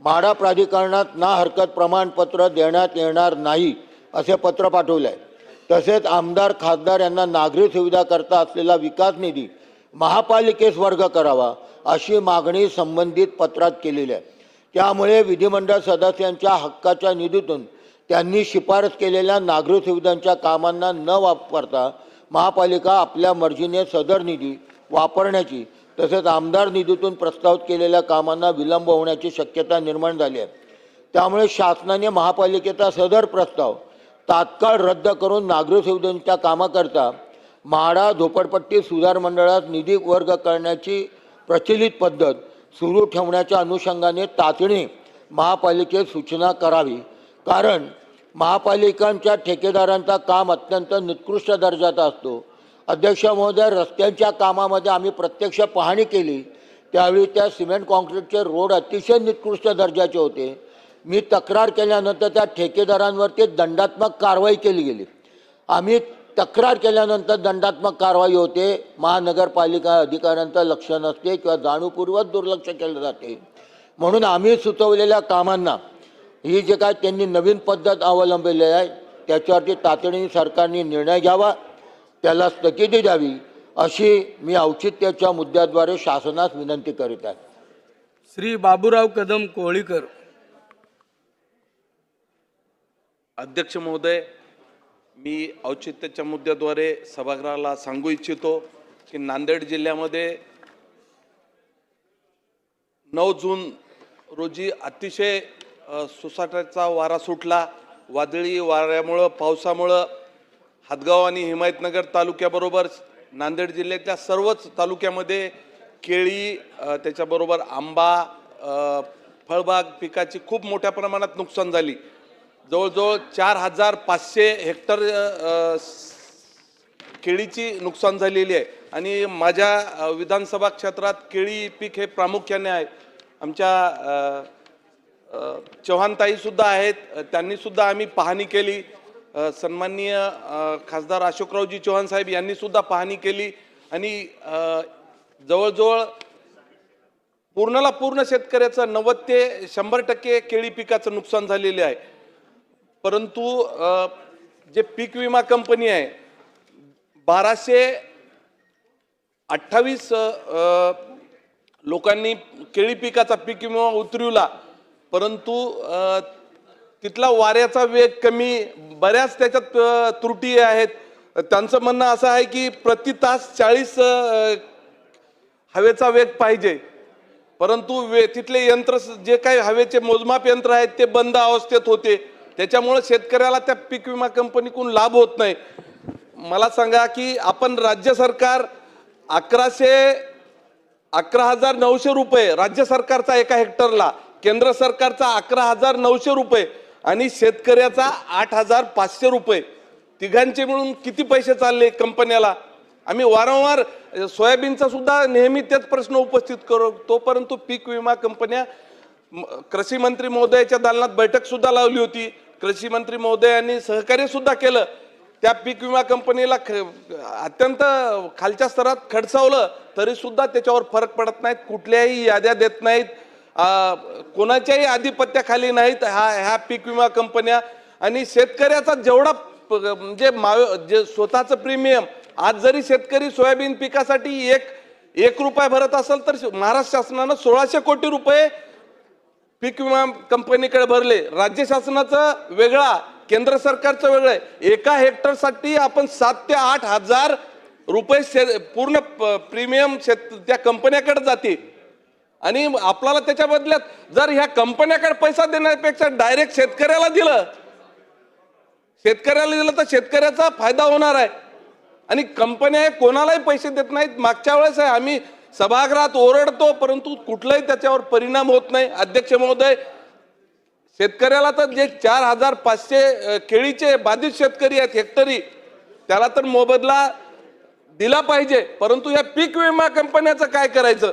म्हाडा प्राधिकरणात ना हरकत प्रमाणपत्र देण्यात येणार नाही असे पत्र पाठवले आहे. तसेच आमदार खासदार यांना नागरी सुविधा करता असलेला विकास निधी महापालिकेस वर्ग करावा अशी मागणी संबंधित पत्रात केलेली आहे. त्यामुळे विधिमंडळ सदस्यांच्या हक्काच्या निधीतून त्यांनी शिफारस केलेल्या नागरी सुविधांच्या कामांना न वापरता महापालिका आपल्या मर्जीने सदर निधी वापरण्याची तसेच आमदार निधीतून प्रस्तावित केलेल्या कामांना विलंब होण्याची शक्यता निर्माण झाली आहे. त्यामुळे शासनाने महापालिकेचा सदर प्रस्ताव तात्काळ रद्द करून नागरी सुविधांच्या कामाकरता म्हाडा झोपडपट्टी सुधार मंडळात निधी वर्ग करण्याची प्रचलित पद्धत सुरू ठेवण्याच्या अनुषंगाने तातडीने महापालिकेत सूचना करावी. कारण महापालिकांच्या ठेकेदारांचा काम अत्यंत निकृष्ट दर्जाचा असतो. अध्यक्ष महोदय, रस्त्यांच्या कामामध्ये आम्ही प्रत्यक्ष पाहणी केली त्यावेळी त्या सिमेंट कॉन्क्रीटचे रोड अतिशय निकृष्ट दर्जाचे होते. मी तक्रार केल्यानंतर त्या ठेकेदारांवरती दंडात्मक कारवाई केली गेली. आम्ही तक्रार केल्यानंतर दंडात्मक कारवाई होते. महानगरपालिका अधिकाऱ्यांचं लक्ष नसते किंवा जाणीवपूर्वक दुर्लक्ष केलं जाते. म्हणून आम्ही सुचवलेल्या कामांना ही जे काय त्यांनी नवीन पद्धत अवलंबलेली आहे त्याच्यावरती तातडीने सरकारने निर्णय घ्यावा, त्याला स्थगिती द्यावी अशी मी औचित्याच्या मुद्द्याद्वारे शासनास विनंती करीत आहे. श्री बाबूराव कदम कोळीकर. अध्यक्ष महोदय, मी औचित्याच्या मुद्द्याद्वारे सभागृहाला सांगू इच्छितो की नांदेड जिल्ह्यामध्ये 9 जून रोजी अतिशय सुसाट्याचा वारा सुटला. वादळी वाऱ्यामुळं पावसामुळं हातगाव आणि हिमायतनगर तालुक्याबरोबर नांदेड जिल्ह्यातल्या सर्वच तालुक्यामध्ये केळी त्याच्याबरोबर आंबा फळबाग पिकाची खूप मोठ्या प्रमाणात नुकसान झाली. जवळजवळ 4500 हेक्टर केळीची नुकसान झालेली आहे आणि माझ्या विधानसभा क्षेत्रात केळी पीक हे प्रामुख्याने आहे. आमच्या चव्हाणताईसुद्धा आहेत, त्यांनीसुद्धा आम्ही पाहणी केली. सन्माननीय खासदार अशोकरावजी चव्हाण साहेब यांनीसुद्धा पाहणी केली आणि जवळजवळ पूर्णला पूर्ण शेतकऱ्याचं 90 ते 100% केळी पिकाचं नुकसान झालेले आहे. परंतु जे पीक विमा कंपनी आहे 1228 लोकांनी केळी पिकाचा पीक विमा उतरवला. परंतु तिथला वाऱ्याचा वेग कमी, बऱ्याच त्याच्यात त्रुटी आहेत. त्यांचं म्हणणं असं आहे की प्रति तास 40 हवेचा वेग पाहिजे. परंतु तिथले यंत्र जे काही हवेचे मोजमाप यंत्र आहेत ते बंद अवस्थेत होते, त्याच्यामुळे शेतकऱ्याला त्या पीक विमा कंपनीकडून लाभ होत नाही. मला सांगा की आपण राज्य सरकार 11,900 रुपये राज्य सरकारचा एका हेक्टरला, केंद्र सरकारचा 11,900 रुपये आणि शेतकऱ्याचा 8,500 रुपये, तिघांचे मिळून किती पैसे चालले कंपन्याला? आम्ही वारंवार सोयाबीनचा सुद्धा नेहमी तेच प्रश्न उपस्थित करतो, परंतु पीक विमा कंपन्या, कृषी मंत्री महोदयाच्या दालनात बैठक सुद्धा लावली होती, कृषी मंत्री महोदयांनी सहकार्य सुद्धा केलं. त्या पीक विमा कंपनीला अत्यंत खालच्या स्तरात खडसावलं तरी सुद्धा त्याच्यावर फरक पडत नाहीत, कुठल्याही याद्या देत नाहीत, कोणाच्याही आधिपत्याखाली नाहीत ह्या पीक विमा कंपन्या. आणि शेतकऱ्याचा जेवढा म्हणजे जे स्वतःचं प्रीमियम, आज जरी शेतकरी सोयाबीन पिकासाठी एक रुपया भरत असेल तर महाराष्ट्र शासनानं 1600 कोटी रुपये पीक विमा कंपनीकडे भरले. राज्य शासनाचं वेगळा, केंद्र सरकारचं वेगळं. एका हेक्टरसाठी आपण 7 ते 8 हजार रुपये पूर्ण प्रीमियम त्या कंपन्याकडे जाते. आणि आपल्याला त्याच्या बदल्यात जर ह्या कंपन्याकडे पैसा देण्यापेक्षा डायरेक्ट शेतकऱ्याला दिलं तर शेतकऱ्याचा फायदा होणार आहे. आणि कंपन्या कोणालाही पैसे देत नाहीत. मागच्या वेळेस आम्ही सभागृहात ओरडतो परंतु कुठलाही त्याच्यावर परिणाम होत नाही. अध्यक्ष महोदय, शेतकऱ्याला तर जे 4,500 केळीचे बाधित शेतकरी आहेत हेक्टरी, त्याला तर मोबदला दिला पाहिजे, परंतु या पीक विमा कंपन्याचं काय करायचं?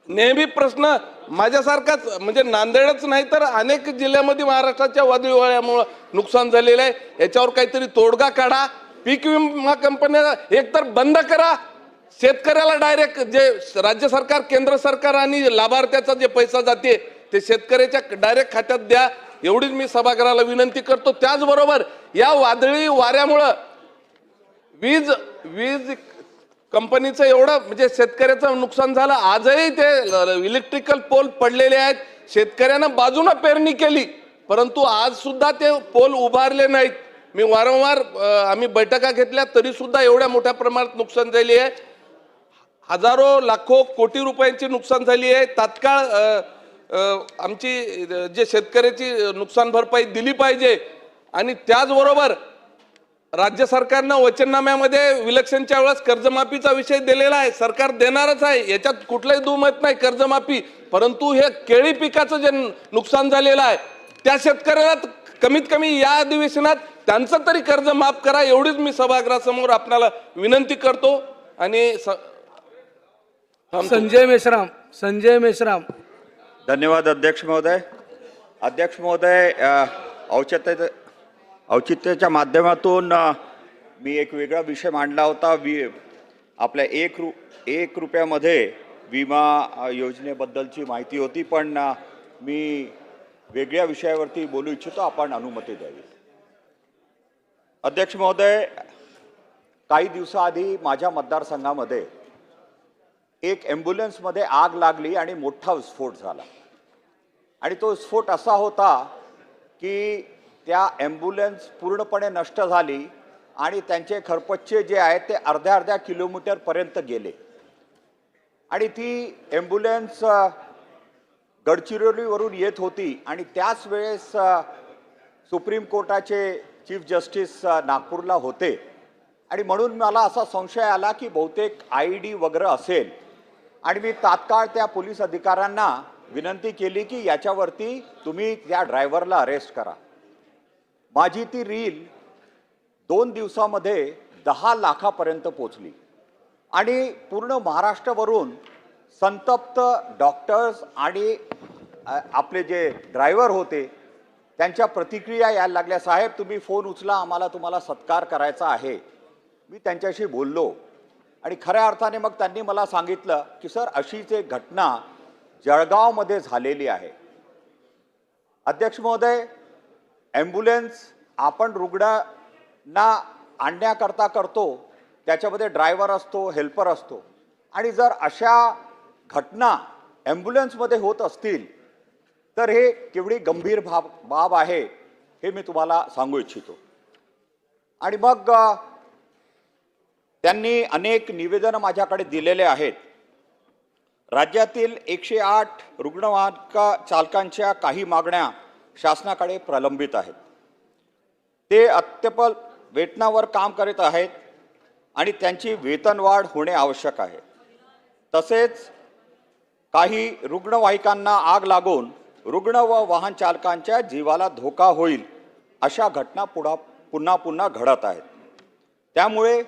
नेहमी प्रश्न माझ्यासारखाच, म्हणजे नांदेडच नाही तर अनेक जिल्ह्यामध्ये महाराष्ट्राच्या वादळी वाऱ्यामुळे नुकसान झालेलं आहे. याच्यावर काहीतरी तोडगा काढा. पीक विमा कंपन्या एकतर बंद करा, शेतकऱ्याला डायरेक्ट जे राज्य सरकार, केंद्र सरकार आणि लाभार्थ्याचा जे पैसा जाते ते शेतकऱ्याच्या डायरेक्ट खात्यात द्या, एवढीच मी सभागृहाला विनंती करतो. त्याचबरोबर या वादळी वाऱ्यामुळं वीज कंपनीचं एवढं म्हणजे शेतकऱ्याचं नुकसान झालं. आजही ते इलेक्ट्रिकल पोल पडलेले आहेत. शेतकऱ्यानं बाजूनं पेरणी केली परंतु आज सुद्धा ते पोल उभारले नाहीत. मी वारंवार आम्ही बैठका घेतल्या तरी सुद्धा एवढ्या मोठ्या प्रमाणात नुकसान झाली आहे. हजारो लाखो कोटी रुपयांची नुकसान झाली आहे. तात्काळ आमची जे शेतकऱ्याची नुकसान भरपाई दिली पाहिजे. आणि त्याचबरोबर राज्य सरकारनं वचननाम्यामध्ये विलक्षणच्या वेळेस कर्जमाफीचा विषय दिलेला आहे. सरकार देणारच आहे, याच्यात कुठलंही दुमत नाही, कर्जमाफी. परंतु हे केळी पिकाचं जे नुकसान झालेलं आहे त्या शेतकऱ्याला कमीत कमी या अधिवेशनात त्यांचं तरी कर्ज माफ करा, एवढीच मी सभागृहासमोर आपल्याला विनंती करतो. आणि संजय मेश्राम. धन्यवाद अध्यक्ष महोदय. औचित्याच्या माध्यमातून मी एक वेगळा विषय मांडला होता. आपल्या एक रुपयामध्ये विमा योजनेबद्दलची माहिती होती, पण मी वेगळ्या विषयावरती बोलू इच्छितो. आपण अनुमती द्यावी. अध्यक्ष महोदय, काही दिवसाआधी माझ्या मतदारसंघामध्ये एक ॲम्ब्युलन्समध्ये आग लागली आणि मोठा स्फोट झाला. आणि तो स्फोट असा होता की त्या ॲम्ब्युलन्स पूर्णपणे नष्ट झाली आणि त्यांचे खरपच्चे जे आहेत ते अर्ध्या किलोमीटरपर्यंत गेले. आणि ती ॲम्ब्युलन्स गडचिरोलीवरून येत होती आणि त्याच वेळेस सुप्रीम कोर्टाचे चीफ जस्टिस नागपूरला होते. आणि म्हणून मला असा संशय आला की बहुतेक IED वगैरे असेल. आणि मी तात्काळ त्या पोलीस अधिकाऱ्यांना विनंती केली की याच्यावरती तुम्ही त्या ड्रायव्हरला अरेस्ट करा. माझी ती रील 2 दिवसामध्ये 10 लाखापर्यंत पोचली. आणि पूर्ण महाराष्ट्रावरून संतप्त डॉक्टर्स आणि आपले जे ड्रायव्हर होते त्यांच्या प्रतिक्रिया यायला लागल्या. साहेब, तुम्ही फोन उचला, आम्हाला तुम्हाला सत्कार करायचा आहे. मी त्यांच्याशी बोललो आणि खऱ्या अर्थाने मग त्यांनी मला सांगितलं की सर, अशीच एक घटना जळगावमध्ये झालेली आहे. अध्यक्ष महोदय, ॲम्ब्युलन्स आपण रुग्णांना आणण्याकरता करतो, त्याच्यामध्ये ड्रायव्हर असतो, हेल्पर असतो. आणि जर अशा घटना ॲम्ब्युलन्समध्ये होत असतील तर हे केवढी गंभीर बाब आहे हे मी तुम्हाला सांगू इच्छितो. आणि मग त्यांनी अनेक निवेदनं माझ्याकडे दिलेले आहेत. राज्यातील 108 रुग्णवाहिका चालकांच्या काही मागण्या शासनाकडे प्रलंबित आहेत. ते अत्यल्प वेतनावर काम करीत आहेत आणि त्यांची वेतनवाढ होणे आवश्यक आहे. तसेच काही रुग्णवाहिकांना आग लागून रुग्ण व वाहन चालकांच्या जीवाला धोका होईल अशा घटना पुन्हा पुन्हा घडत आहेत. त्यामुळे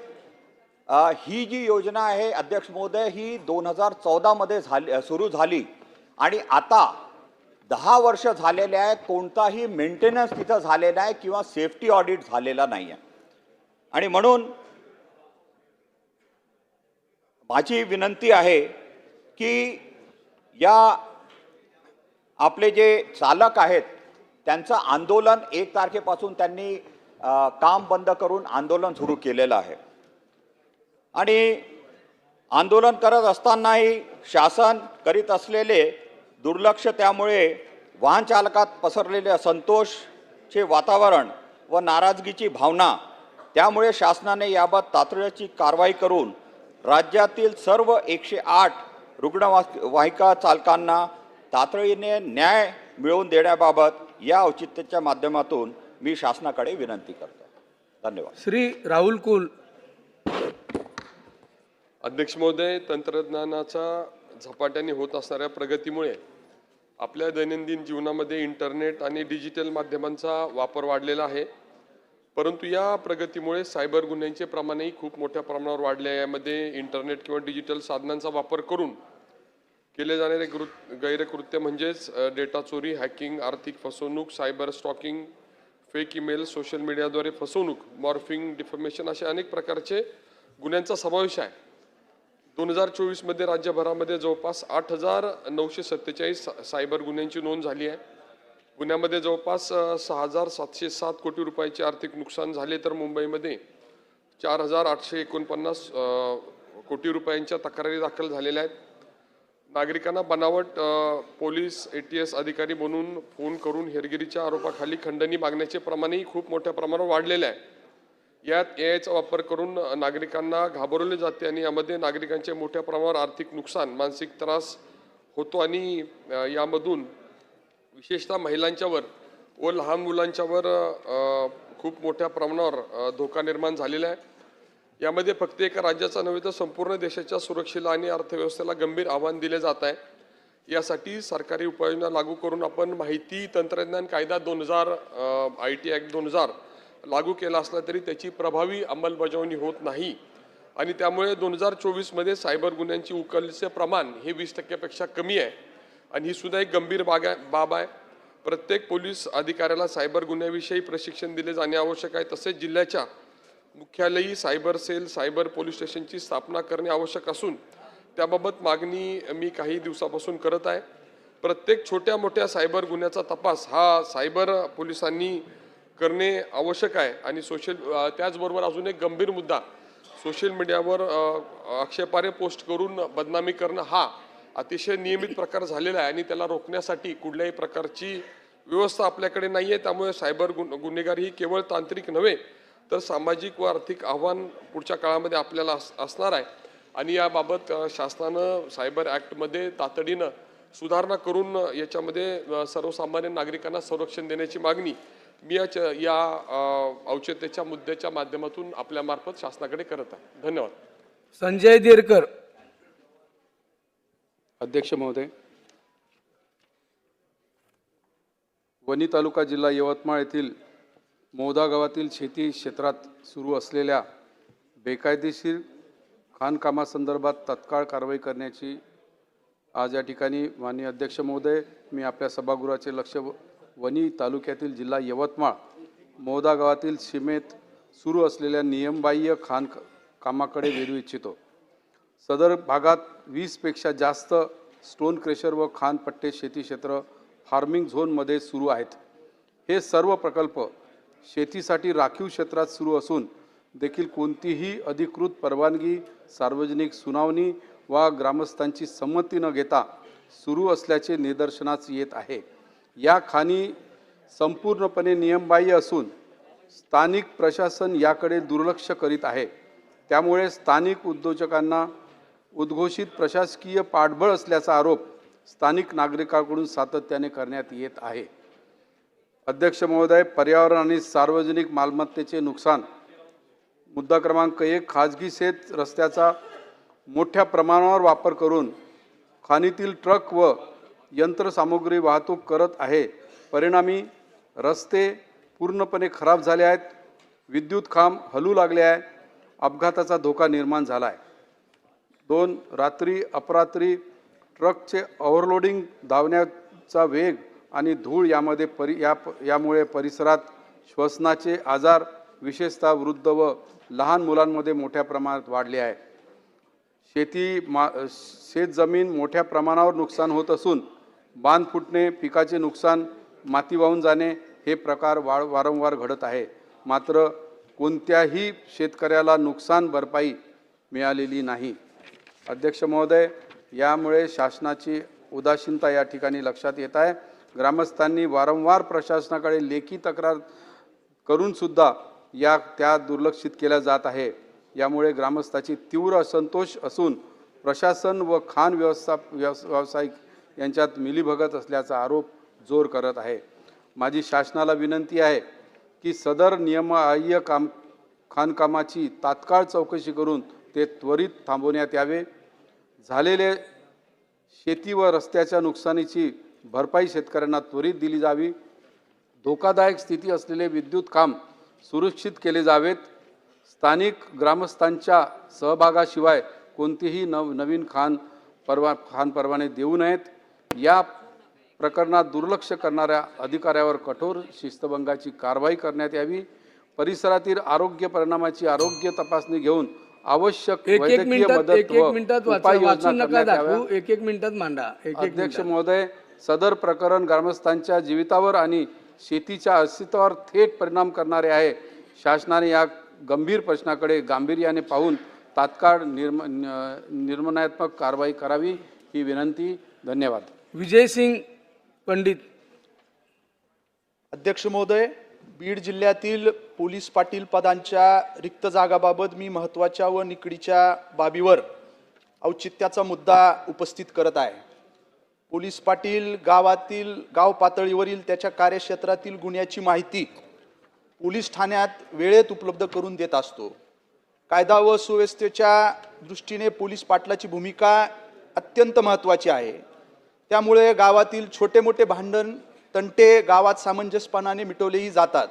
ही जी योजना आहे अध्यक्ष महोदय, ही 2014 मध्ये सुरू झाली आणि आता 10 वर्ष झालेले आहे. कोणताही मेंटेनन्स तिथं झालेला आहे किंवा सेफ्टी ऑडिट झालेला नाही आहे. आणि म्हणून माझी विनंती आहे की या आपले जे चालक आहेत त्यांचं आंदोलन 1 तारखेपासून त्यांनी काम बंद करून आंदोलन सुरू केलेलं आहे. आणि आंदोलन करत असतानाही शासन करीत असलेले दुर्लक्ष, त्यामुळे वाहन चालकात पसरलेले असंतोषचे वातावरण व नाराजगीची भावना, त्यामुळे शासनाने याबाबत तातडीची कारवाई करून राज्यातील सर्व 108 रुग्णवाहिका चालकांना तातडीने न्याय मिळवून देण्याबाबत या औचित्याच्या माध्यमातून मी शासनाकडे विनंती करतो. धन्यवाद. श्री राहुल कुल. अध्यक्ष महोदय, तंत्रज्ञानाचा झपाट्याने होत असणाऱ्या प्रगतीमुळे आपल्या दैनंदिन जीवनामध्ये इंटरनेट आणि डिजिटल माध्यमांचा वापर वाढलेला आहे. परंतु या प्रगतीमुळे सायबर गुन्ह्यांचे प्रमाणही खूप मोठ्या प्रमाणावर वाढले आहे. यामध्ये इंटरनेट किंवा डिजिटल साधनांचा वापर करून केले जाणारे गैरकृत्य म्हणजेच डेटा चोरी, हॅकिंग, आर्थिक फसवणूक, cyber stalking, fake email, social मीडियाद्वारे फसवणूक, मॉर्फिंग, डिफॉर्मेशन अशा अनेक प्रकारचे गुन्ह्यांचा समावेश आहे. 2024 मध्ये राज्यभरामध्ये जवळपास 8,947 सायबर गुन्ह्यांची नोंद झाली आहे. गुन्ह्यामध्ये जवळपास 6,707 कोटी रुपयाचे आर्थिक नुकसान झाले, तर मुंबईमध्ये 4,849 कोटी रुपयांच्या तक्रारी दाखल झालेल्या आहेत. नागरिकांना बनावट पोलीस ATS अधिकारी बनवून फोन करून हेरगिरीच्या आरोपाखाली खंडणी मागण्याचे प्रमाणही खूप मोठ्या प्रमाणावर वाढलेले आहे. यात AIचा वापर करून नागरिकांना घाबरवले जाते आणि यामध्ये नागरिकांचे मोठ्या प्रमाणावर आर्थिक नुकसान, मानसिक त्रास होतो आणि यामधून विशेषतः महिलांच्यावर व लहान मुलांच्यावर खूप मोठ्या प्रमाणावर धोका निर्माण झालेला आहे. यामध्ये फक्त एका राज्याचा नव्हे तर संपूर्ण देशाच्या सुरक्षेला आणि अर्थव्यवस्थेला गंभीर आव्हान दिले जात आहे. यासाठी सरकारी उपाययोजना लागू करून आपण माहिती तंत्रज्ञान कायदा 2000 IT ॲक्ट 2000 लागू केला असला तरी त्याची प्रभावी अंमलबजावणी होत नाही आणि त्यामुळे 2024 मध्ये सायबर गुन्ह्यांची उकलचे प्रमाण हे 20% कमी आहे आणि ही सुद्धा एक गंभीर बाब आहे. प्रत्येक पोलीस अधिकाऱ्याला सायबर गुन्ह्याविषयी प्रशिक्षण दिले जाणे आवश्यक आहे. तसेच जिल्ह्याच्या मुख्यालयी सायबर सेल, सायबर पोलीस स्टेशनची स्थापना करणे आवश्यक असून त्याबाबत मागणी मी काही दिवसापासून करत आहे. प्रत्येक छोट्या मोठ्या सायबर गुन्ह्याचा तपास हा सायबर पोलिसांनी करणे आवश्यक आहे आणि त्याचबरोबर अजून एक गंभीर मुद्दा, सोशल मीडियावर आक्षेपार्ह पोस्ट करून बदनामी करणं हा अतिशय नियमित प्रकार झालेला आहे आणि त्याला रोखण्यासाठी कुठल्याही प्रकारची व्यवस्था आपल्याकडे नाही आहे. त्यामुळे सायबर गुन्हेगारी ही केवळ तांत्रिक नव्हे तर सामाजिक व आर्थिक आव्हान पुढच्या काळामध्ये आपल्याला असणार आहे आणि याबाबत शासनानं सायबर ॲक्टमध्ये तातडीनं सुधारणा करून याच्यामध्ये सर्वसामान्य नागरिकांना संरक्षण देण्याची मागणी मी या औचित्याच्या मुद्द्याच्या माध्यमातून आपल्यामार्फत शासनाकडे करत आहे. धन्यवाद. संजय देरकर. अध्यक्ष महोदय, वणी तालुका जिल्हा यवतमाळ येथील मोदा गावातील शेती क्षेत्रात सुरू असलेल्या बेकायदेशीर खाणकामासंदर्भात तात्काळ कारवाई करण्याची आज या ठिकाणी माननीय अध्यक्ष महोदय मी आपल्या सभागृहाचे लक्ष वणी तालुक्यातील जिल्हा यवतमाळ मोदा गावातील सीमेत सुरू असलेल्या नियमबाह्य कामाकडे वेधू इच्छितो. सदर भागात 20 पेक्षा जास्त स्टोन क्रेशर व खाणपट्टे शेती क्षेत्र फार्मिंग झोनमध्ये सुरू आहेत. हे सर्व प्रकल्प शेतीसाठी राखीव क्षेत्रात सुरू असून देखील कोणतीही अधिकृत परवानगी, सार्वजनिक सुनावणी वा ग्रामस्थांची संमती न घेता सुरू असल्याचे निदर्शनास येत आहे. या खाणी संपूर्णपणे नियमबाह्य असून स्थानिक प्रशासन याकडे दुर्लक्ष करीत आहे. त्यामुळे स्थानिक उद्योजकांना उद्घोषित प्रशासकीय पाठबळ असल्याचा आरोप स्थानिक नागरिकांकडून सातत्याने करण्यात येत आहे. अध्यक्ष महोदय, पर्यावरण आणि सार्वजनिक मालमत्तेचे नुकसान. मुद्दा क्रमांक 1. खाजगी शेत रस्त्याचा मोठ्या प्रमाणावर वापर करून खाणीतील ट्रक व यंत्रसामुग्री वाहतूक करत आहे. परिणामी रस्ते पूर्णपणे खराब झाले आहेत. विद्युत खांब हलू लागले आहे. अपघाताचा धोका निर्माण झाला आहे. 2. रात्री अपरात्री ट्रकचे ओव्हरलोडिंग, धावण्याचा वेग आणि धूळ यामुळे परिसरात श्वसनाचे आजार विशेषतः वृद्ध व लहान मुलांमध्ये मोठ्या प्रमाणात वाढले आहे. शेतजमीन मोठ्या प्रमाणावर नुकसान होत असून बांध फुटणे, पिकाचे नुकसान, माती वाहून जाणे हे प्रकार वारंवार घडत आहे. मात्र कोणत्याही शेतकऱ्याला नुकसान भरपाई मिळालेली नाही. अध्यक्ष महोदय, यामुळे शासनाची उदासीनता या ठिकाणी लक्षात येत आहे. ग्रामस्थांनी वारंवार प्रशासनाकडे लेखी तक्रार करून सुद्धा त्या दुर्लक्षित केल्या जात आहे. यामुळे ग्रामस्थांची तीव्र असंतोष असून प्रशासन व खाण व्यावसायिक यांच्यात मिलीभगत असल्याचा आरोप जोर करत आहे. माझी शासनाला विनंती आहे की सदर नियमबाह्य खाणकामाची तात्काळ चौकशी करून ते त्वरित थांबवण्यात यावे. झालेले शेती व रस्त्याच्या नुकसानीची भरपाई शेतकऱ्यांना त्वरित दिली जावी. धोकादायक स्थिती असलेले विद्युत खांब सुरक्षित केले जावेत. स्थानिक ग्रामस्थांच्या सहभागाशिवाय कोणतेही नवीन खाण परवाने देऊ नयेत. या प्रकरणात दुर्लक्ष करणाऱ्या अधिकाऱ्यावर कठोर शिस्तभंगाची कारवाई करण्यात यावी. परिसरातील आरोग्य परिणामाची आरोग्य तपासणी घेऊन आवश्यक वैद्यकीय मदत व उपाययोजना करण्यात याव्या. एक मिनिटात मांडा. अध्यक्ष महोदय, सदर प्रकरण ग्रामस्थांच्या जीवितावर आणि शेतीच्या अस्तित्वावर थेट परिणाम करणारे आहे. शासनाने या गंभीर प्रश्नाकडे गांभीर्याने पाहून तात्काळ निर्णयात्मक कारवाई करावी ही विनंती. धन्यवाद. विजय सिंग पंडित. अध्यक्ष महोदय, बीड जिल्ह्यातील पोलीस पाटील पदांच्या रिक्त जागाबाबत मी महत्त्वाच्या व निकडीच्या बाबीवर औचित्याचा मुद्दा उपस्थित करत आहे. पोलीस पाटील गाव पातळीवरील त्याच्या कार्यक्षेत्रातील गुन्ह्याची माहिती पोलीस ठाण्यात वेळेत उपलब्ध करून देत असतो. कायदा व सुव्यवस्थेच्या दृष्टीने पोलीस पाटलाची भूमिका अत्यंत महत्त्वाची आहे. त्यामुळे गावातील छोटे मोठे भांडण तंटे गावात सामंजस्यपणाने मिटवलेही जातात.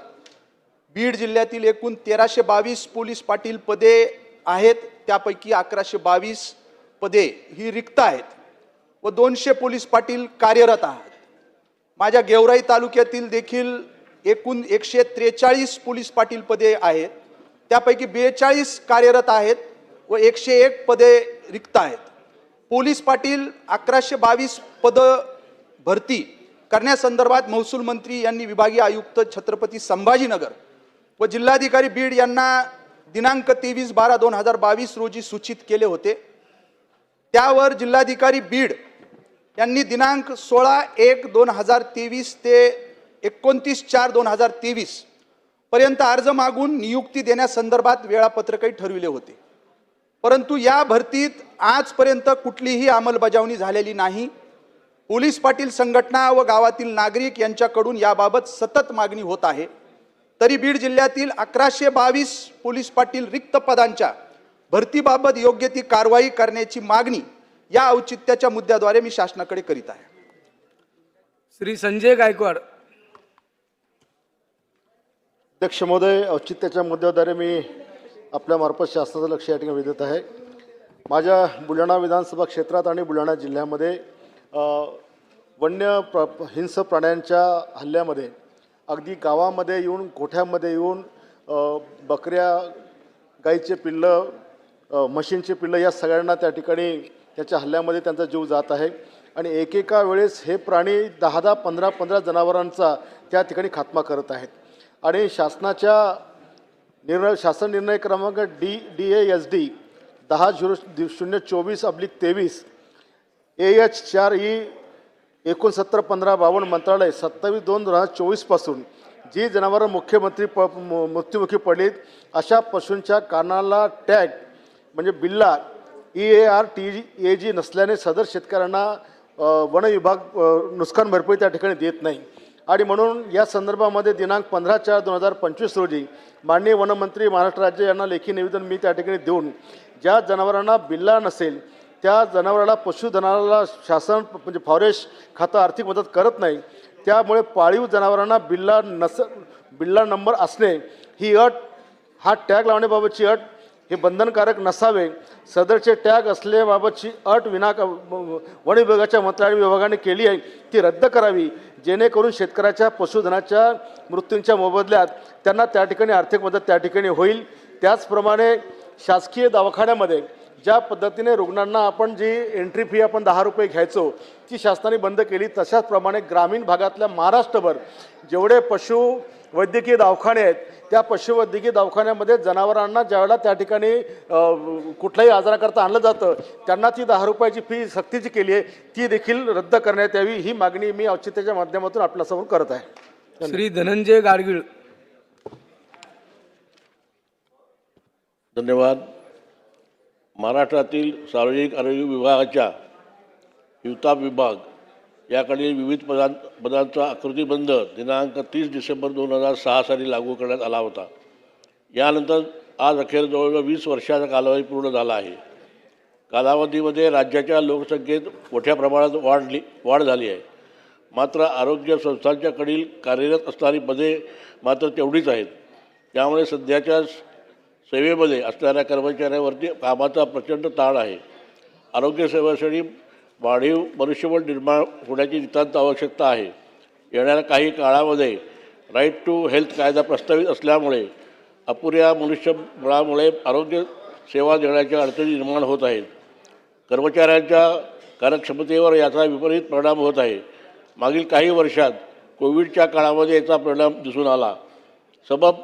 बीड जिल्ह्यातील एकूण 1322 पोलीस पाटील पदे आहेत. त्यापैकी 1122 पदे ही रिक्त आहेत व 200 पोलीस पाटील कार्यरत आहेत. माझ्या गेवराई तालुक्यातील देखील एकूण 143 पोलीस पाटील पदे आहेत. त्यापैकी 42 कार्यरत आहेत व 101 पदे रिक्त आहेत. पोलीस पाटील 1122 पदं भरती करण्यासंदर्भात महसूल मंत्री यांनी विभागीय आयुक्त छत्रपती संभाजीनगर व जिल्हाधिकारी बीड यांना दिनांक 23/12/2022 रोजी सूचित केले होते. त्यावर जिल्हाधिकारी बीड यांनी दिनांक 16/1/2023 ते 29/4/2023 पर्यंत अर्ज मागून नियुक्ती देण्यासंदर्भात वेळापत्रकही ठरविले होते. परंतु या भरतीत आजपर्यंत कुठलीही अंमलबजावणी झालेली नाही. पोलीस पाटील संघटना व गावातील नागरिक यांच्याकडून याबाबत सतत मागणी होत आहे. तरी बीड जिल्ह्यातील 1122 पोलीस पाटील रिक्त पदांच्या भरतीबाबत योग्य ती कारवाई करण्याची मागणी या औचित्याच्या मुद्द्याद्वारे मी शासनाकडे करीत आहे. श्री संजय गायकवाड. अध्यक्ष महोदय, औचित्याच्या मुद्द्याद्वारे मी आपल्यामार्फत शासनाचं लक्ष या ठिकाणी वेधत आहे. माझ्या बुलढाणा विधानसभा क्षेत्रात आणि बुलढाणा जिल्ह्यामध्ये हिंस प्राण्यांच्या हल्ल्यामध्ये अगदी गावामध्ये येऊन गोठ्यामध्ये येऊन बकऱ्या, गाईचे पिल्लं, म्हशींचे पिल्लं या सगळ्यांना त्या ठिकाणी त्याच्या हल्ल्यामध्ये त्यांचा जीव जात आहे. आणि एकेका वेळेस हे प्राणी 10-10, 15-15 जनावरांचा त्या ठिकाणी खात्मा करत आहेत. आणि शासन निर्णय क्रमांक DASD 10/024/23 AH 4E 69-15-52 मंत्रालय 27/2/2024 पासून जी जनावरं मृत्युमुखी पडलीत अशा पशूंच्या कानाला टॅग म्हणजे बिल्ला EARTAG नसल्याने सदर शेतकऱ्यांना वन विभाग नुकसान भरपाई त्या ठिकाणी देत नाही आणि म्हणून या संदर्भामध्ये दिनांक 15/4/2025 रोजी माननीय वनमंत्री महाराष्ट्र राज्य यांना लेखी निवेदन मी त्या ठिकाणी देऊन ज्या जनावरांना बिल्ला नसेल त्या जनावराला पशुधनाला शासन म्हणजे फॉरेस्ट खातं आर्थिक मदत करत नाही, त्यामुळे पाळीव जनावरांना बिल्ला नंबर असणे ही अट, हा टॅग लावण्याबाबतची अट हे बंधनकारक नसावे, सदरचे टॅग असल्याबाबतची अट वन विभागाच्या मंत्रालय विभागाने केली आहे ती रद्द करावी, जेणेकरून शेतकऱ्याच्या पशुधनाच्या मृत्यूंच्या मोबदल्यात त्यांना त्या ठिकाणी आर्थिक मदत त्या ठिकाणी होईल। त्याचप्रमाणे शासकीय दवाखान्यामध्ये ज्या पद्धतीने रुग्णांना आपण जी एंट्री फी आपण 10 रुपये घ्यायचो ती शासनाने बंद केली, तशाच प्रमाणे ग्रामीण भागातल्या महाराष्ट्रभर जेवढे पशुवैद्यकीय दवाखाने आहेत त्या पशुवैद्यकीय दवाखान्यामध्ये जनावरांना ज्यावेळेला त्या ठिकाणी कुठल्याही आजाराकरता आणलं जातं त्यांना ती 10 रुपयाची फी सक्तीची केली आहे, ती देखील रद्द करण्यात यावी, ही मागणी मी औचित्याच्या माध्यमातून आपल्यासमोर करत आहे। श्री धनंजय गाडगीळ। धन्यवाद। महाराष्ट्रातील सार्वजनिक आरोग्य विभागाच्या हिवताप विभाग याकडील विविध पदांचा आकृतीबंध दिनांक 30 डिसेंबर 2006 साली लागू करण्यात आला होता। यानंतर आज अखेर जवळजवळ 20 वर्षाचा कालावधी पूर्ण झाला आहे। कालावधीमध्ये राज्याच्या लोकसंख्येत मोठ्या प्रमाणात वाढ झाली आहे, मात्र आरोग्य संस्थांच्याकडील कार्यरत असणारी पदे मात्र तेवढीच आहेत। त्यामुळे सध्याच्या सेवेमध्ये असणाऱ्या कर्मचाऱ्यांवरती कामाचा प्रचंड ताण आहे। आरोग्य सेवेसाठी वाढीव मनुष्यबळ निर्माण होण्याची नितांत आवश्यकता आहे। येणाऱ्या काही काळामध्ये राईट टू हेल्थ कायदा प्रस्तावित असल्यामुळे अपुऱ्या मनुष्यबळामुळे आरोग्य सेवा देण्याच्या अडचणी निर्माण होत आहेत। कर्मचाऱ्यांच्या कार्यक्षमतेवर याचा विपरीत परिणाम होत आहे। मागील काही वर्षात कोविडच्या काळामध्ये याचा परिणाम दिसून आला। सबब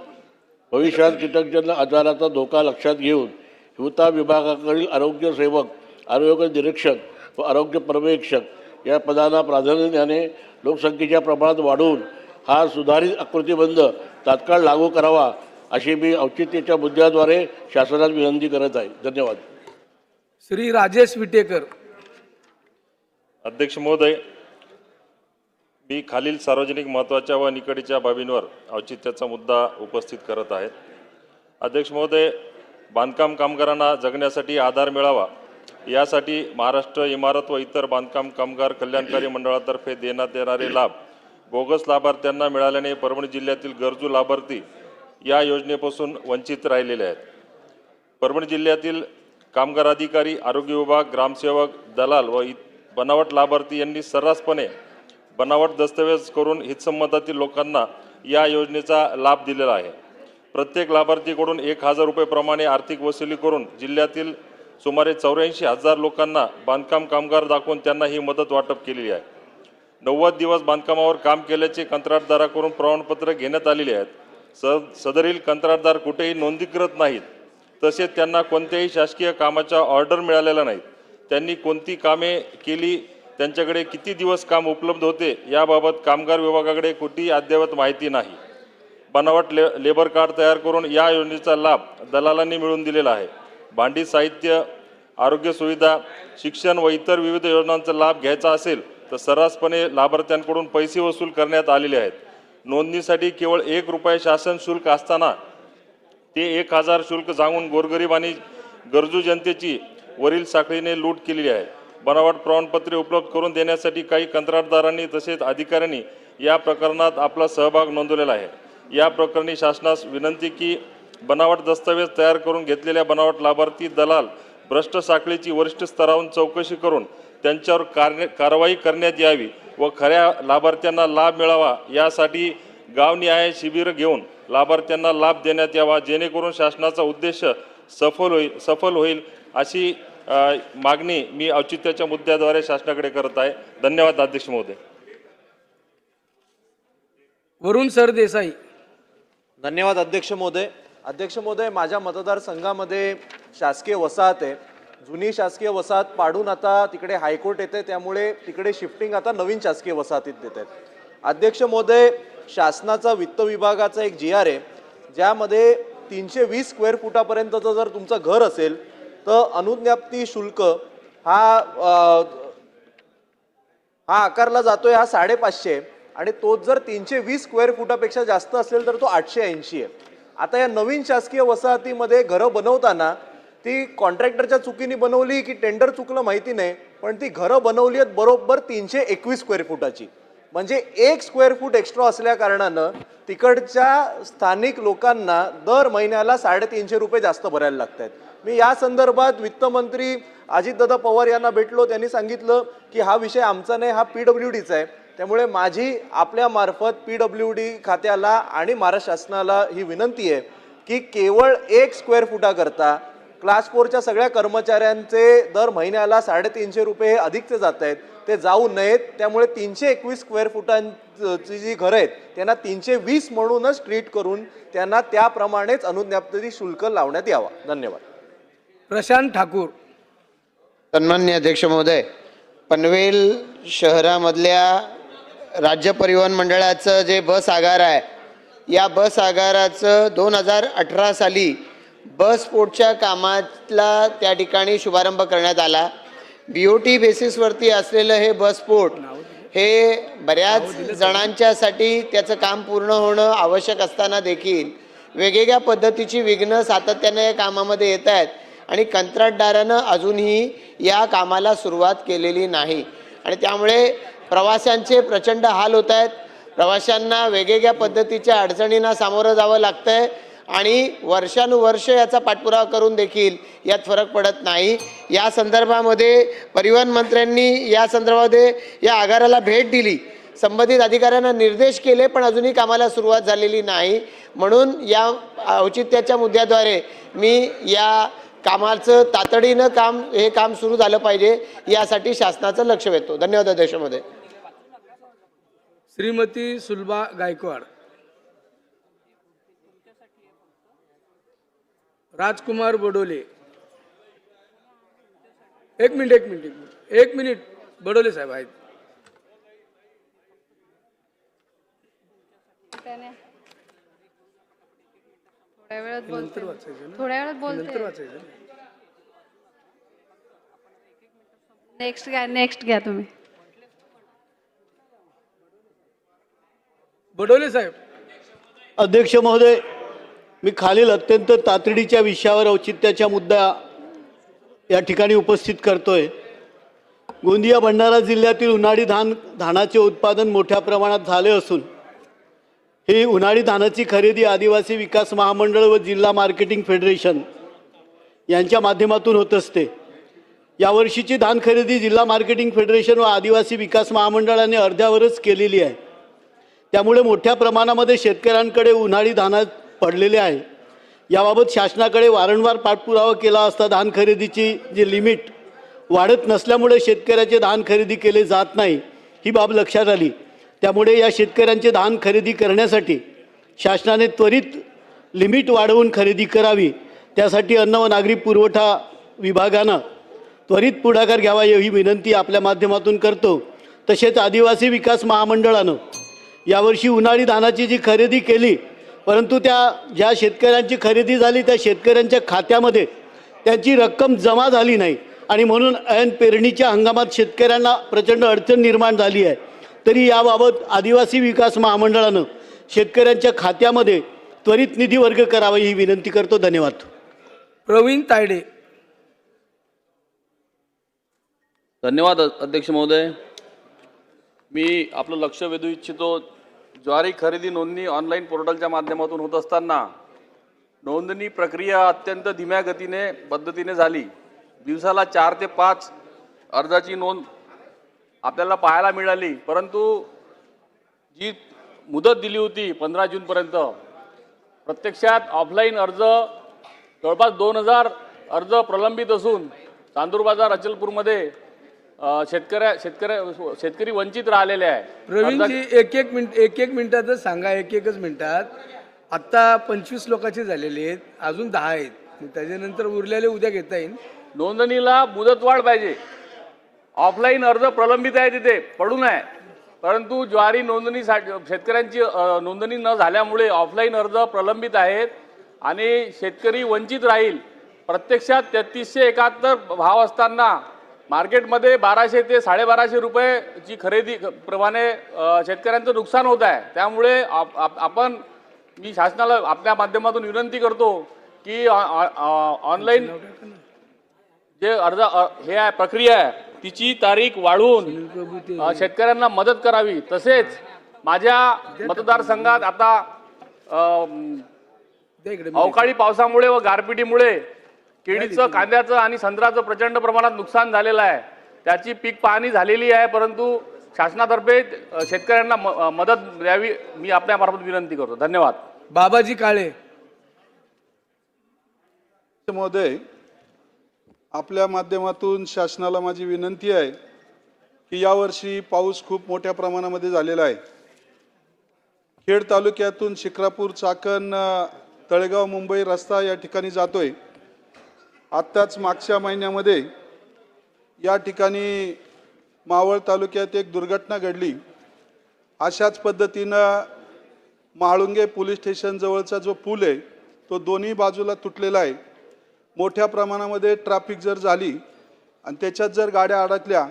भविष्यात कीटकजन्य आजाराचा धोका लक्षात घेऊन हिवताप विभागाकडील आरोग्य सेवक, आरोग्य निरीक्षक व आरोग्य पर्यवेक्षक या पदांना प्राधान्य देणे लोकसंख्येच्या प्रमाणात वाढवून हा सुधारित आकृतीबंध तात्काळ लागू करावा अशी मी औचित्याच्या मुद्द्याद्वारे शासनाला विनंती करत आहे। धन्यवाद। श्री राजेश विटेकर। अध्यक्ष महोदय, मी खालील सार्वजनिक महत्त्वाच्या व निकडीच्या बाबींवर औचित्याचा मुद्दा उपस्थित करत आहे। अध्यक्ष महोदय, बांधकाम कामगारांना जगण्यासाठी आधार मिळावा यासाठी महाराष्ट्र इमारत व इतर बांधकाम कामगार कल्याणकारी मंडळातर्फे देण्यात येणारे लाभ बोगस लाभार्थ्यांना मिळाल्याने परभणी जिल्ह्यातील गरजू लाभार्थी या योजनेपासून वंचित राहिलेले आहेत। परभणी जिल्ह्यातील कामगार अधिकारी, आरोग्य विभाग, ग्रामसेवक, दलाल व बनावट लाभार्थी यांनी सर्रासपणे बनावट दस्तऐवज करून हितसंबंधातील लोकांना या योजनेचा लाभ दिलेला आहे। प्रत्येक लाभार्थीकडून 1000 रुपये प्रमाणे आर्थिक वसुली करून जिल्ह्यातील सुमारे 84,000 लोकांना बांधकाम कामगार दाखवून त्यांना ही मदत वाटप केलेली आहे। 90 दिवस बांधकामावर काम केल्याचे कंत्राटदाराकडून प्रमाणपत्र घेण्यात आलेले आहेत। सदरील कंत्राटदार कुठेही नोंदणीकृत नाहीत, तसेच त्यांना कोणत्याही शासकीय कामाच्या ऑर्डर मिळालेल्या नाहीत। त्यांनी कोणती कामे केली, त्यांच्याकडे किती दिवस काम उपलब्ध होते याबाबत कामगार विभागाकडे कुठेही अद्ययावत माहिती नाही। बनावट लेबर कार्ड तयार करून या योजनेचा लाभ दलालांनी मिळवून दिलेला आहे। भांडी साहित्य, आरोग्य सुविधा, शिक्षण व इतर विविध योजनांचा लाभ घ्यायचा असेल तर सर्रासपणे लाभार्थ्यांकडून पैसे वसूल करण्यात आलेले आहेत। नोंदणीसाठी केवळ 1 रुपये शासन शुल्क असताना ते 1000 शुल्क सांगून गोरगरीब आणि गरजू जनतेची वरील साखळीने लूट केलेली आहे। बनावट प्रमाणपत्रे उपलब्ध करून देण्यासाठी काही कंत्राटदारांनी तसेच अधिकाऱ्यांनी या प्रकरणात आपला सहभाग नोंदवलेला आहे। या प्रकरणी शासनास विनंती की बनावट दस्तऐवज तयार करून घेतलेल्या बनावट लाभार्थी, दलाल, भ्रष्ट साखळीची वरिष्ठ स्तरावरून चौकशी करून त्यांच्यावर कारवाई करण्यात यावी व खऱ्या लाभार्थ्यांना लाभ मिळावा यासाठी गावनिहाय शिबिर घेऊन लाभार्थ्यांना लाभ देण्यात यावा, जेणेकरून शासनाचा उद्देश सफल होईल अशी मागणी मी औचित्याच्या मुद्द्याद्वारे शासनाकडे करत आहे। धन्यवाद अध्यक्ष महोदय। वरुण सरदेसाई। धन्यवाद अध्यक्ष महोदय। अध्यक्ष महोदय, माझ्या मतदारसंघामध्ये शासकीय वसाहत आहे। जुनी शासकीय वसाहत पाडून आता तिकडे हायकोर्ट येते, त्यामुळे तिकडे शिफ्टिंग आता नवीन शासकीय वसाहतीत देत आहेत। अध्यक्ष महोदय, शासनाचा वित्त विभागाचा एक GR आहे ज्यामध्ये 320 स्क्वेअर फुटापर्यंतचं जर तुमचं घर असेल तर अनुज्ञप्ती शुल्क हा आकारला जातोय हा 550 आणि तोच जर 320 स्क्वेअर फुटापेक्षा जास्त असेल तर तो 880 आहे. आता या नवीन शासकीय वसाहतीमध्ये घरं बनवताना ती कॉन्ट्रॅक्टरच्या चुकीने बनवली की टेंडर चुकलं माहिती नाही, पण ती घरं बनवली आहेत बरोबर 321 स्क्वेअर फुटाची. म्हणजे 1 स्क्वेअर फूट एक्स्ट्रा असल्या कारणानं तिकडच्या स्थानिक लोकांना दर महिन्याला 350 रुपये जास्त भरायला लागत आहेत. मी या संदर्भात वित्तमंत्री अजितदादा पवार यांना भेटलो. त्यांनी सांगितलं की हा विषय आमचा नाही, हा PWDचा आहे. त्यामुळे माझी आपल्या मार्फत PWD खात्याला आणि महाराष्ट्र शासनाला ही विनंती आहे की केवळ 1 स्क्वेअर फुटाकरता क्लास 4च्या सगळ्या कर्मचाऱ्यांचे दर महिन्याला 350 रुपये हे अधिकचे जात आहेत, ते जाऊ नयेत. त्यामुळे 321 स्क्वेअर फुटांची जी घरं आहेत त्यांना 320 म्हणूनच ट्रीट करून त्यांना त्याप्रमाणेच अनुज्ञप्ती शुल्क लावण्यात यावा. धन्यवाद. प्रशांत ठाकूर. सन्माननीय अध्यक्ष महोदय, पनवेल शहरामधल्या राज्य परिवहन मंडळाचं जे बस आगार आहे, या बस आगाराचं 2018 साली बस पोर्टच्या कामातला त्या ठिकाणी शुभारंभ करण्यात आला. BOT बेसिसवरती असलेलं हे बस पोर्ट हे बऱ्याच जणांच्यासाठी त्याचं काम पूर्ण होणं आवश्यक असताना देखील वेगवेगळ्या पद्धतीची विघ्न सातत्याने या कामामध्ये येत आहेत आणि कंत्राटदारानं अजूनही या कामाला सुरुवात केलेली नाही आणि त्यामुळे प्रवाशांचे प्रचंड हाल होत आहेत. प्रवाशांना वेगवेगळ्या पद्धतीच्या अडचणींना सामोरं जावं लागतं आहे आणि वर्षानुवर्ष याचा पाठपुरावा करून देखील यात फरक पडत नाही. या संदर्भामध्ये परिवहन मंत्र्यांनी या संदर्भामध्ये या आगाराला भेट दिली, संबंधित अधिकाऱ्यांना निर्देश केले, पण अजूनही कामाला सुरुवात झालेली नाही. म्हणून या औचित्याच्या मुद्द्याद्वारे मी या कामाचं तातडीनं हे काम सुरू झालं पाहिजे यासाठी शासनाचं लक्ष वेधतो. धन्यवाद अध्यक्ष महोदय. श्रीमती सुलभा गायकवाड. राजकुमार बडोले. एक मिनिट बडोले साहेब आहेत. थोड्या वेळात बोलते. नेक्स्ट घ्या तुम्ही. बडोले साहेब. अध्यक्ष महोदय, मी खालील अत्यंत तातडीच्या विषयावर औचित्याचा मुद्दा या ठिकाणी उपस्थित करतोय. गोंदिया भंडारा जिल्ह्यातील उन्हाळी धानाचे उत्पादन मोठ्या प्रमाणात झाले असून ही उन्हाळी धानाची खरेदी आदिवासी विकास महामंडळ व जिल्हा मार्केटिंग फेडरेशन यांच्या माध्यमातून होत असते. यावर्षीची धान खरेदी जिल्हा मार्केटिंग फेडरेशन व आदिवासी विकास महामंडळाने अर्ध्यावरच केलेली आहे. त्यामुळे मोठ्या प्रमाणामध्ये शेतकऱ्यांकडे उन्हाळी धान पडलेले आहे. याबाबत शासनाकडे वारंवार पाठपुरावा केला असता धान खरेदीची जी लिमिट वाढत नसल्यामुळे शेतकऱ्याचे धान खरेदी केले जात नाही, ही बाब लक्षात आली. त्यामुळे या शेतकऱ्यांचे धान खरेदी करण्यासाठी शासनाने त्वरित लिमिट वाढवून खरेदी करावी. त्यासाठी अन्न व नागरी पुरवठा विभागानं त्वरित पुढाकार घ्यावा ही विनंती आपल्या माध्यमातून करतो. तसेच आदिवासी विकास महामंडळानं यावर्षी उन्हाळी धानाची जी खरेदी केली, परंतु ज्या शेतकऱ्यांची खरेदी झाली त्या शेतकऱ्यांच्या खात्यामध्ये त्यांची रक्कम जमा झाली नाही आणि म्हणून ऐन पेरणीच्या हंगामात शेतकऱ्यांना प्रचंड अडचण निर्माण झाली आहे. तरी याबाबत आदिवासी विकास महामंडळानं शेतकऱ्यांच्या खात्यामध्ये त्वरित निधी वर्ग करावा ही विनंती करतो. धन्यवाद. प्रवीण तायडे. धन्यवाद अध्यक्ष महोदय. मी आपलं लक्ष वेधू इच्छितो. ज्वारी खरेदी नोंदणी ऑनलाईन पोर्टलच्या माध्यमातून होत असताना नोंदणी प्रक्रिया अत्यंत धीम्या पद्धतीने झाली. दिवसाला 4 ते 5 अर्जाची नोंद आपल्याला पाहायला मिळाली. परंतु जी मुदत दिली होती 15 जूनपर्यंत, प्रत्यक्षात ऑफलाईन अर्ज जवळपास 2000 अर्ज प्रलंबित असून चांदूर बाजार अचलपूरमध्ये शेतकरी वंचित राहिलेले आहे. प्रवीणजी एक मिनिटातच सांगा. एकच मिनिटात. आत्ता 25 लोकांची झालेली आहेत, अजून 10 आहेत, त्याच्यानंतर उरलेले उद्या घेता येईल. नोंदणीला मुदतवाढ पाहिजे. ऑफलाईन अर्ज प्रलंबित आहे, तिथे पडून आहे, परंतु ज्वारी नोंदणीसाठी शेतकऱ्यांची नोंदणी न झाल्यामुळे ऑफलाईन अर्ज प्रलंबित आहेत आणि शेतकरी वंचित राहील प्रत्यक्षात 3371 भाव असताना मार्केटमध्ये 1200 ते 1250 रुपयेची खरेदी प्रमाणे शेतकऱ्यांचं नुकसान होत आहे. त्यामुळे मी शासनाला आपल्या माध्यमातून विनंती करतो की ऑनलाईन जे हे आहे प्रक्रिया आहे तिची तारीख वाढवून शेतकऱ्यांना मदत करावी. तसेच माझ्या मतदारसंघात आता अवकाळी पावसामुळे व गारपिटीमुळे केळीचं, कांद्याचं आणि संत्र्याचं प्रचंड प्रमाणात नुकसान झालेलं आहे. त्याची पीक पाहणी झालेली आहे, परंतु शासनातर्फे शेतकऱ्यांना मदत द्यावी मी आपल्यामार्फत विनंती करतो. धन्यवाद. बाबाजी काळे. महोदय, आपल्या माध्यमातून शासनाला माझी विनंती आहे की यावर्षी पाऊस खूप मोठ्या प्रमाणामध्ये झालेला आहे. खेड तालुक्यातून शिक्रापूर, चाकण, तळेगाव, मुंबई रस्ता या ठिकाणी जातोय. आत्ताच मागच्या महिन्यामध्ये या ठिकाणी मावळ तालुक्यात एक दुर्घटना घडली. अशाच पद्धतीनं म्हाळुंगे पोलीस स्टेशन जवळचा जो पूल आहे तो दोन्ही बाजूला तुटलेला आहे. मोठ्या प्रमाणामध्ये ट्रॅफिक जर झाली आणि त्याच्यात जर गाड्या अडकल्या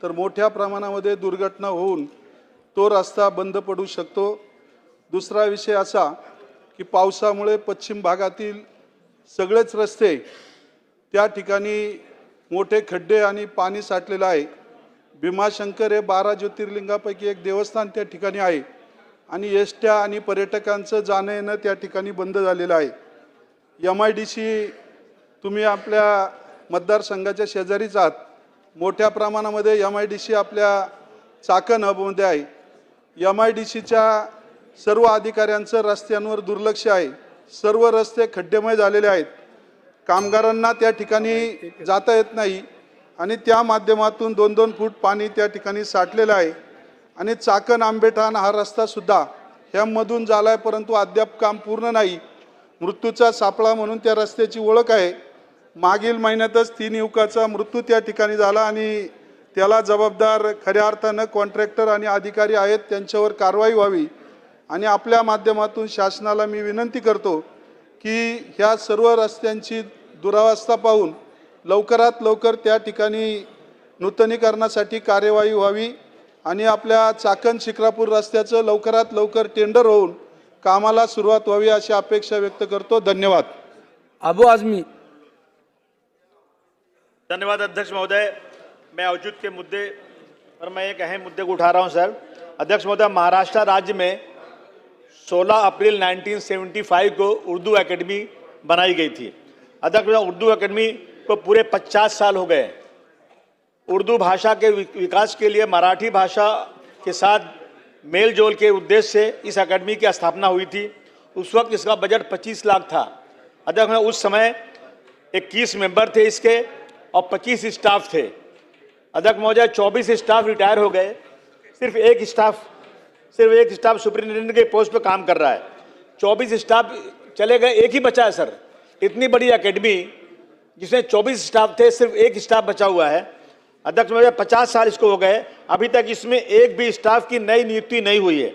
तर मोठ्या प्रमाणामध्ये दुर्घटना होऊन तो रस्ता बंद पडू शकतो. दुसरा विषय असा की पावसामुळे पश्चिम भागातील सगळेच रस्ते त्या ठिकाणी मोठे खड्डे आणि पाणी साठलेलं आहे. भीमाशंकर हे 12 ज्योतिर्लिंगापैकी एक देवस्थान त्या ठिकाणी आहे आणि एसट्या आणि पर्यटकांचं जाणं येणं त्या ठिकाणी बंद झालेलं आहे. MIDC तुम्ही आपल्या मतदारसंघाच्या शेजारीच आहात. मोठ्या प्रमाणामध्ये MIDC आपल्या चाकण हबमध्ये आहे. MIDCच्या सर्व अधिकाऱ्यांचं रस्त्यांवर दुर्लक्ष आहे. सर्व रस्ते खड्डेमय झालेले आहेत. कामगारांना त्या ठिकाणी जाता येत नाही आणि त्या माध्यमातून 2-2 फूट पाणी त्या ठिकाणी साठलेलं आहे. आणि चाकण आंबेठाण हा रस्तासुद्धा ह्यामधून झाला आहे, परंतु अद्याप काम पूर्ण नाही. मृत्यूचा सापळा म्हणून त्या रस्त्याची ओळख आहे. मागील महिन्यातच 3 युवकाचा मृत्यू त्या ठिकाणी झाला आणि त्याला जबाबदार खऱ्या अर्थानं कॉन्ट्रॅक्टर आणि अधिकारी आहेत, त्यांच्यावर कारवाई व्हावी. आणि आपल्या माध्यमातून शासनाला मी विनंती करतो की ह्या सर्व रस्त्यांची दुरावस्था पाहून लवकरात लवकर त्या ठिकाणी नूतनीकरणासाठी कार्यवाही व्हावी आणि आपल्या चाकण शिक्रापूर रस्त्याचं लवकरात लवकर टेंडर होऊन कामाला सुरुवात व्हावी अशी अपेक्षा व्यक्त करतो. धन्यवाद. अबू आझमी. धन्यवाद अध्यक्ष महोदय. मैं औचित्य के मुद्दे पर मैं एक अहम मुद्दे को उठा रहा हूं सर. अध्यक्ष महोदय, महाराष्ट्र राज्य में 16 अप्रैल 1975 को उर्दू एकेडमी बनाई गई थी. अध्यक्ष महोदय, उर्दू एकेडमी को पूरे 50 साल हो गए. उर्दू भाषा के विकास के लिए मराठी भाषा के साथ मेल जोल के उद्देश्य से इस एकेडमी की स्थापना हुई थी. उस वक्त इसका बजट 25 लाख था. अध्यक्ष महोदय, उस समय 21 मेंबर थे इसके और 25 स्टाफ थे. अध्यक्ष महोदय, 24 स्टाफ रिटायर हो गए. सिर्फ एक स्टाफ सुपरिटेंडेंट के पोस्ट पे काम कर रहा है. 24 स्टाफ चले गए, एक ही बचा है सर. इतनी बड़ी एकेडमी जिसमें 24 स्टाफ थे, सिर्फ एक स्टाफ बचा हुआ है. अध्यक्ष महोदय, 50 साल इसको हो गए, अभी तक इसमें एक भी स्टाफ की नई नियुक्ति नहीं हुई है.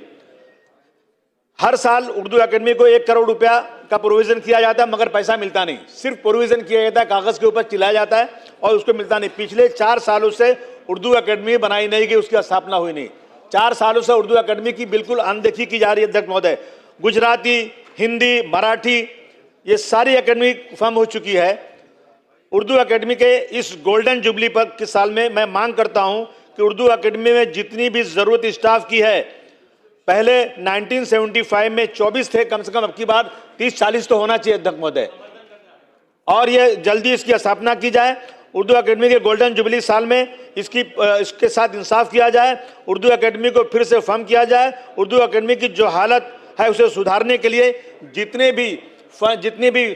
हर साल उर्दू एकेडमी को 1 करोड़ रुपया का प्रोविजन किया जाता है, मगर पैसा मिलता नहीं. सिर्फ प्रोविजन किया जाता है, कागज के ऊपर चिल्लाया जाता है और उसको मिलता नहीं. पिछले 4 सालों से उर्दू एकेडमी बनाई नहीं गई, उसकी स्थापना हुई नहीं. 4 सालों से उर्दू एकेडमी की बिल्कुल अनदेखी की जा रही है. अध्यक्ष महोदय, गुजराती, हिंदी, मराठी ये सारी एकेडमी फॉर्म हो चुकी है. उर्दू एकेडमी के इस गोल्डन जुबली पर के साल में मैं मांग करता हूं कि उर्दू एकेडमी में जितनी भी ज़रूरत स्टाफ की है, पहले 1975 में 24 थे, कम से कम अब की बार 30-40 तो होना चाहिए अध्यक्ष महोदय. और ये जल्दी इसकी स्थापना की जाए. उर्दू एकेडमी के गोल्डन जुबली साल में इसके साथ इंसाफ किया जाए. उर्दू एकेडमी को फिर से फॉर्म किया जाए. उर्दू एकेडमी की जो हालत है उसे सुधारने के लिए जितनी भी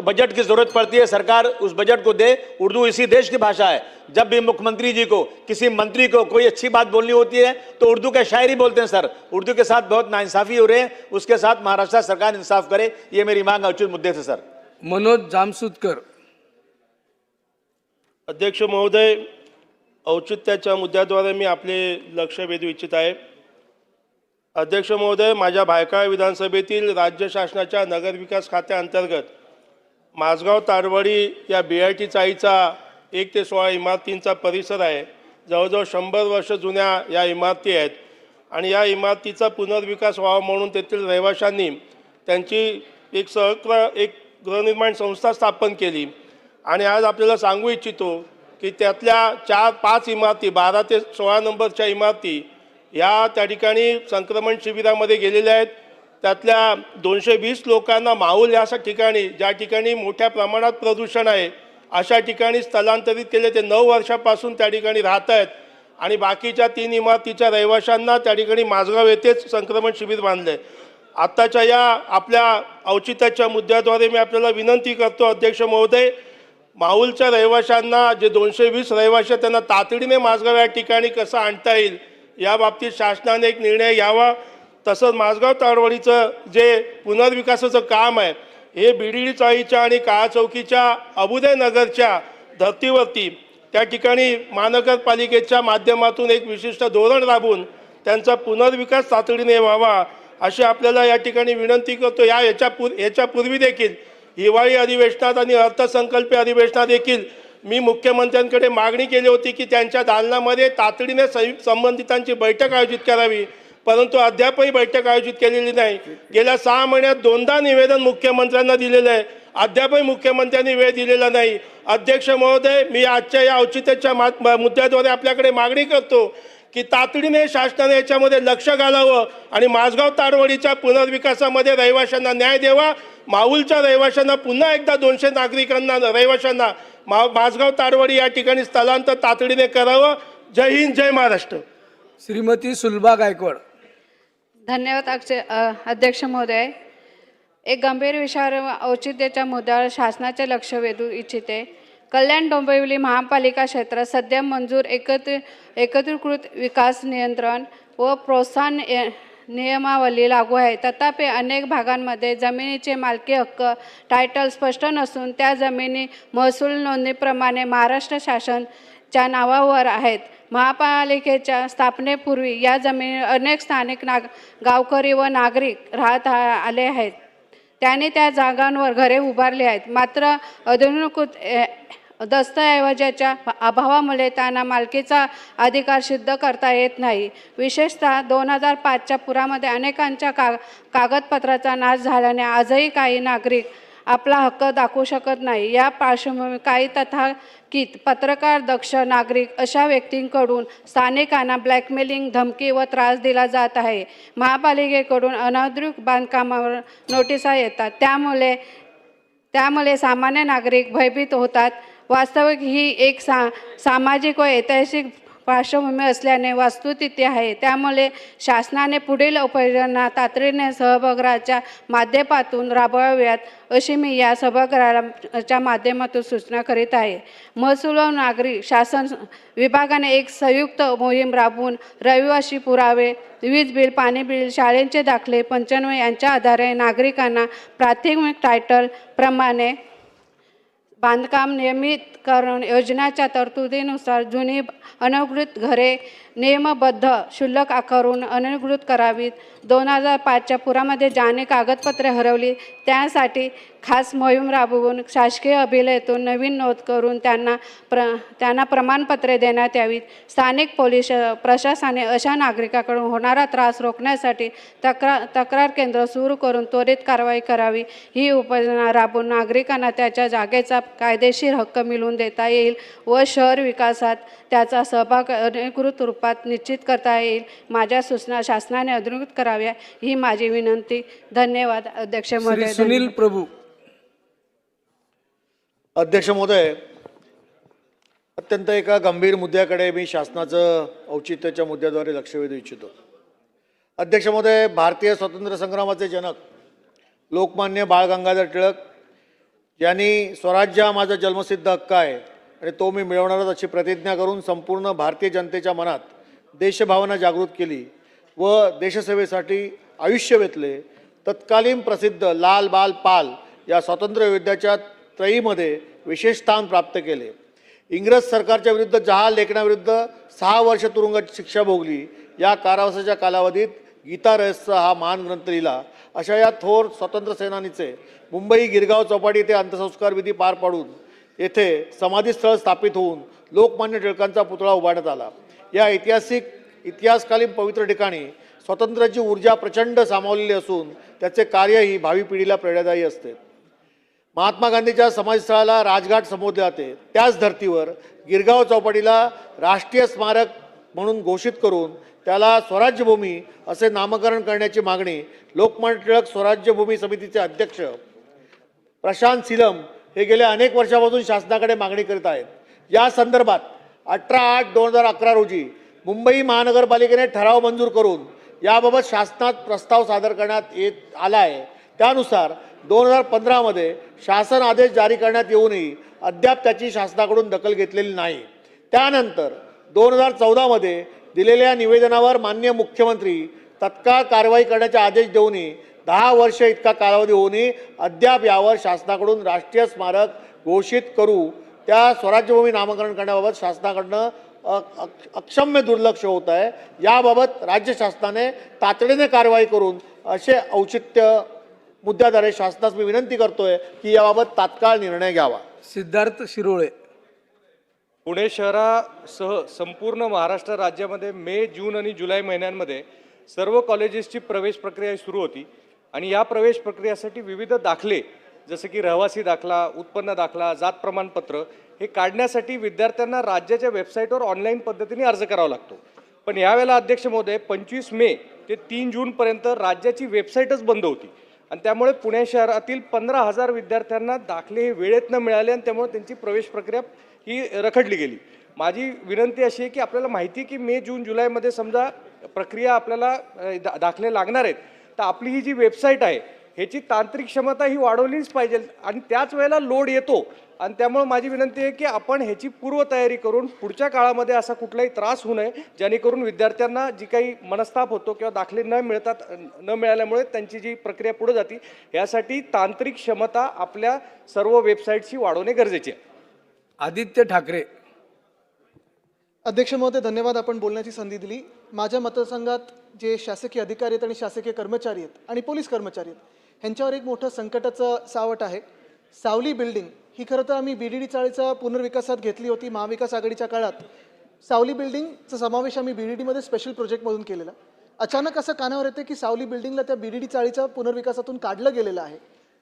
बजट की जरूरत पड़ती है, सरकार उस बजट को दे. उर्दू इसी देश की भाषा है. जब भी मुख्यमंत्री जी को, किसी मंत्री को कोई अच्छी बात बोलनी होती है तो उर्दू का शायरी बोलते हैं सर. उर्दू के साथ बहुत नाइंसाफी हो रही है, उसके साथ महाराष्ट्र सरकार इंसाफ करे. ये मेरी मांग औचित्य मुद्दे थे सर. मनोज जामसुदकर. अध्यक्ष महोदय, औचित्याच्या मुद्द्याद्वारे मी आपले लक्ष वेधू इच्छित आहे. अध्यक्ष महोदय, माझ्या भायखळा विधानसभेतील राज्य शासनाच्या नगरविकास खात्याअंतर्गत माझगाव तारवाडी या BIT चाळीचा 1 ते 16 इमारतींचा परिसर आहे. जवळजवळ 100 वर्ष जुन्या या इमारती आहेत आणि या इमारतीचा पुनर्विकास व्हावा म्हणून तेथील रहिवाशांनी त्यांची एक गृहनिर्माण संस्था स्थापन केली आणि आज आपल्याला सांगू इच्छितो की त्यातल्या 4-5 इमारती 12 ते 16 नंबरच्या इमारती या त्या ठिकाणी संक्रमण शिबिरामध्ये गेलेल्या आहेत. त्यातल्या 220 लोकांना माहुल या ठिकाणी ज्या ठिकाणी मोठ्या प्रमाणात प्रदूषण आहे अशा ठिकाणी स्थलांतरित केले. ते 9 वर्षापासून त्या ठिकाणी राहत आहेत आणि बाकीच्या 3 इमारतीच्या रहिवाशांना त्या ठिकाणी माझगाव येथेच संक्रमण शिबिर बांधले. आत्ताच्या या आपल्या औचित्याच्या मुद्द्याद्वारे मी आपल्याला विनंती करतो अध्यक्ष महोदय, माहुलच्या रहिवाशांना जे 220 रहिवाशी त्यांना तातडीने माझगाव या ठिकाणी कसं आणता येईल या बाबतीत शासनाने एक निर्णय घ्यावा. तसंच माझगाव तारवाडीचं जे पुनर्विकासाचं काम आहे हे BDD चाळीच्या आणि काळा चौकीच्या अभुदय नगरच्या धर्तीवरती त्या ठिकाणी महानगरपालिकेच्या माध्यमातून एक विशिष्ट धोरण राबवून त्यांचा पुनर्विकास तातडीने व्हावा अशी आपल्याला या ठिकाणी विनंती करतो. याच्यापूर्वी देखील हिवाळी अधिवेशनात आणि अर्थसंकल्पीय अधिवेशनात देखील मी मुख्यमंत्र्यांकडे मागणी केली होती की त्यांच्या दालनामध्ये तातडीने संबंधितांची बैठक आयोजित करावी, परंतु अद्यापही बैठक आयोजित केलेली नाही. गेल्या 6 महिन्यात 2दा निवेदन मुख्यमंत्र्यांना दिलेलं आहे, अद्यापही मुख्यमंत्र्यांनी वेळ दिलेला नाही. अध्यक्ष महोदय, मी आजच्या या औचित्याच्या मुद्द्याद्वारे आपल्याकडे मागणी करतो की तातडीने शासनाने याच्यामध्ये लक्ष घालावं आणि माझगाव तारवाडीच्या पुनर्विकासामध्ये रहिवाशांना न्याय द्यावा. माहुलच्या रहिवाशांना पुन्हा एकदा 200 नागरिकांना रहिवाशांना माझगाव तारवाडी या ठिकाणी स्थलांतर तातडीने करावं. जय हिंद, जय महाराष्ट्र. श्रीमती सुलभा गायकवाड. धन्यवाद अध्यक्ष महोदय. एक गंभीर विषयावर औचित्याच्या मुद्द्यावर शासनाचे लक्ष वेधू इच्छिते. कल्याण डोंबिवली महापालिका क्षेत्रात सध्या मंजूर एकत्रीकृत विकास नियंत्रण व प्रोत्साहन नियमावली लागू आहे. तथापि अनेक भागांमध्ये जमिनीचे मालकी हक्क टायटल स्पष्ट नसून त्या जमिनी महसूल नोंदणीप्रमाणे महाराष्ट्र शासनाच्या नावावर आहेत. महापालिकेच्या स्थापनेपूर्वी या जमिनी अनेक स्थानिक गावकरी व नागरिक राहत आले आहेत. त्याने त्या जागांवर घरे उभारली आहेत. मात्र अधुनिकृत दस्तऐवजाच्या अभावामुळे त्यांना मालकीचा अधिकार सिद्ध करता येत नाही. विशेषतः 2005च्या पुरामध्ये अनेकांच्या कागदपत्राचा नाश झाल्याने आजही काही नागरिक आपला हक्क दाखवू शकत नाही. या पार्श्वभूमीवर काही तथाकथित पत्रकार दक्ष नागरिक अशा व्यक्तींकडून स्थानिकांना ब्लॅकमेलिंग, धमकी व त्रास दिला जात आहे. महापालिकेकडून अनधिकृत बांधकामावर नोटिसा येतात. त्यामुळे सामान्य नागरिक भयभीत होतात. वास्तविक ही एक सामाजिक व ऐतिहासिक पार्श्वभूमी असल्याने वस्तुस्थिती आहे. त्यामुळे शासनाने पुढील उपाययोजना तातडीने सभागृहाच्या माध्यमातून राबवाव्यात अशी मी या सभागृहाच्या माध्यमातून सूचना करीत आहे. महसूल व नागरी शासन विभागाने एक संयुक्त मोहीम राबवून रहिवासी पुरावे, वीज बिल, पाणी बिल, शाळेचे दाखले, पंचनामे यांच्या आधारे नागरिकांना प्राथमिक टायटल प्रमाणे बांधकाम नियमितकरण योजनेच्या तरतुदीनुसार जुनी अनधिकृत घरे नियमबद्ध शुल्क आकारून अनधिकृत करावीत. 2005च्या पुरामध्ये ज्याने कागदपत्रे हरवली त्यासाठी खास मोहीम राबवून शासकीय अभिलेखातून नवीन नोंद करून त्यांना प्रमाणपत्रे देण्यात यावीत. स्थानिक पोलीस प्रशासनाने अशा नागरिकांकडून होणारा त्रास रोखण्यासाठी तक्रार केंद्र सुरू करून त्वरित कारवाई करावी. ही उपाययोजना राबवून नागरिकांना त्याच्या जागेचा कायदेशीर हक्क मिळवून देता येईल व शहर विकासात त्याचा सहभाग अधिकृत रूपात निश्चित करता येईल. माझ्या सूचना शासनाने अधिकृत कराव्या ही माझी विनंती. धन्यवाद अध्यक्ष महोदय. सुनील प्रभू. अध्यक्ष महोदय, अत्यंत एका गंभीर मुद्द्याकडे मी शासनाचं औचित्याच्या मुद्द्याद्वारे लक्ष वेधू इच्छितो. अध्यक्ष महोदय, भारतीय स्वातंत्र्य संग्रामाचे जनक लोकमान्य बाळ गंगाधर टिळक यांनी स्वराज्य हा माझा जन्मसिद्ध हक्क आहे आणि तो मी मिळवणारच अशी प्रतिज्ञा करून संपूर्ण भारतीय जनतेच्या मनात देशभावना जागृत केली व देशसेवेसाठी आयुष्य वेचले. तत्कालीन प्रसिद्ध लाल बाल पाल या स्वातंत्र्ययोद्ध्याच्या त्रयीमध्ये विशेष स्थान प्राप्त केले. इंग्रज सरकारच्या विरुद्ध जहाल लेखनाविरुद्ध 6 वर्ष तुरुंगाची शिक्षा भोगली. या कारावासाच्या कालावधीत गीता रहस्य हा महान ग्रंथ लिहिला. अशा या थोर स्वतंत्र सेनानीचे मुंबई गिरगाव चौपाटी येथे अंत्यसंस्कार विधी पार पाडून येथे समाधीस्थळ स्थापित होऊन लोकमान्य टिळकांचा पुतळा उभारण्यात आला. या ऐतिहासिक इतिहासकालीन पवित्र ठिकाणी स्वातंत्र्याची ऊर्जा प्रचंड सामावलेली असून त्याचे कार्यही भावी पिढीला प्रेरणादायी असते. महात्मा गांधीच्या समाधीस्थळाला राजघाट संबोधले जाते. त्याच धर्तीवर गिरगाव चौपाटीला राष्ट्रीय स्मारक म्हणून घोषित करून त्याला स्वराज्यभूमी असे नामकरण करण्याची मागणी लोकमान्य टिळक स्वराज्यभूमी समितीचे अध्यक्ष प्रशांत सिलम हे गेल्या अनेक वर्षापासून शासनाकडे मागणी करीत आहेत. या संदर्भात 18/8/2011 रोजी मुंबई महानगरपालिकेने ठराव मंजूर करून याबाबत शासनात प्रस्ताव सादर करण्यात येत आला आहे. त्यानुसार 2015 मध्ये शासन आदेश जारी करण्यात येऊनही अद्याप त्याची शासनाकडून दखल घेतलेली नाही. त्यानंतर 2014 मध्ये दिलेल्या निवेदनावर माननीय मुख्यमंत्री तत्काळ कारवाई करण्याचे आदेश देऊनही 10 वर्ष इतका कालावधी होऊनही अद्याप यावर शासनाकडून राष्ट्रीय स्मारक घोषित करू त्या स्वराज्यभूमी नामकरण करण्याबाबत शासनाकडनं अक्षम्य दुर्लक्ष होत आहे. याबाबत राज्य शासनाने तातडीने कारवाई करून असे औचित्य मुद्द्याद्वारे शासनास मी विनंती करतोय की याबाबत तात्काळ निर्णय घ्यावा. सिद्धार्थ शिरोळे. पुणे शहरासह संपूर्ण महाराष्ट्र राज्यामध्ये मे, जून आणि जुलै महिन्यांमध्ये सर्व कॉलेजेसची प्रवेश प्रक्रिया सुरू होती आणि या प्रवेश प्रक्रियेसाठी विविध दाखले जसे की रहिवासी दाखला, उत्पन्न दाखला, जात प्रमाणपत्र हे काढण्यासाठी विद्यार्थ्यांना राज्याच्या वेबसाईटवर ऑनलाईन पद्धतीने अर्ज करावा लागतो. पण यावेळेला अध्यक्ष महोदय 25 मे ते 3 जूनपर्यंत राज्याची वेबसाईटच बंद होती आणि त्यामुळे पुणे शहरातील 15,000 विद्यार्थ्यांना दाखले हे वेळेत न मिळाले आणि त्यामुळे त्यांची प्रवेश प्रक्रिया ही रखडली गेली. माझी विनंती अशी आहे की आपल्याला माहिती आहे की मे, जून, जुलैमध्ये समजा प्रक्रिया आपल्याला दाखले लागणार आहेत तर आपली ही जी वेबसाईट आहे ह्याची तांत्रिक क्षमता ही वाढवलीच पाहिजे आणि त्याच वेळेला लोड येतो आणि त्यामुळे माझी विनंती आहे की आपण ह्याची पूर्वतयारी करून पुढच्या काळामध्ये असा कुठलाही त्रास होऊ नये जेणेकरून विद्यार्थ्यांना जी काही मनस्ताप होतो किंवा दाखले न मिळाल्यामुळे त्यांची जी प्रक्रिया पुढे जाते यासाठी तांत्रिक क्षमता आपल्या सर्व वेबसाईटची वाढवणे गरजेचे आहे. आदित्य ठाकरे. अध्यक्ष महोदय धन्यवाद, आपण बोलण्याची संधी दिली. माझ्या मतदारसंघात जे शासकीय अधिकारी आहेत आणि शासकीय कर्मचारी आहेत आणि पोलीस कर्मचारी आहेत ह्यांच्यावर एक मोठं संकटाचं सावट आहे. सावली बिल्डिंग ही खरं तर आम्ही BDD चाळीचा पुनर्विकासात घेतली होती महाविकास आघाडीच्या काळात. सावली बिल्डिंगचा समावेश आम्ही BDDमध्ये स्पेशल प्रोजेक्टमधून केलेला. अचानक असं कानावर येते की सावली बिल्डिंगला त्या BDD चाळीच्या पुनर्विकासातून काढलं गेलेलं आहे.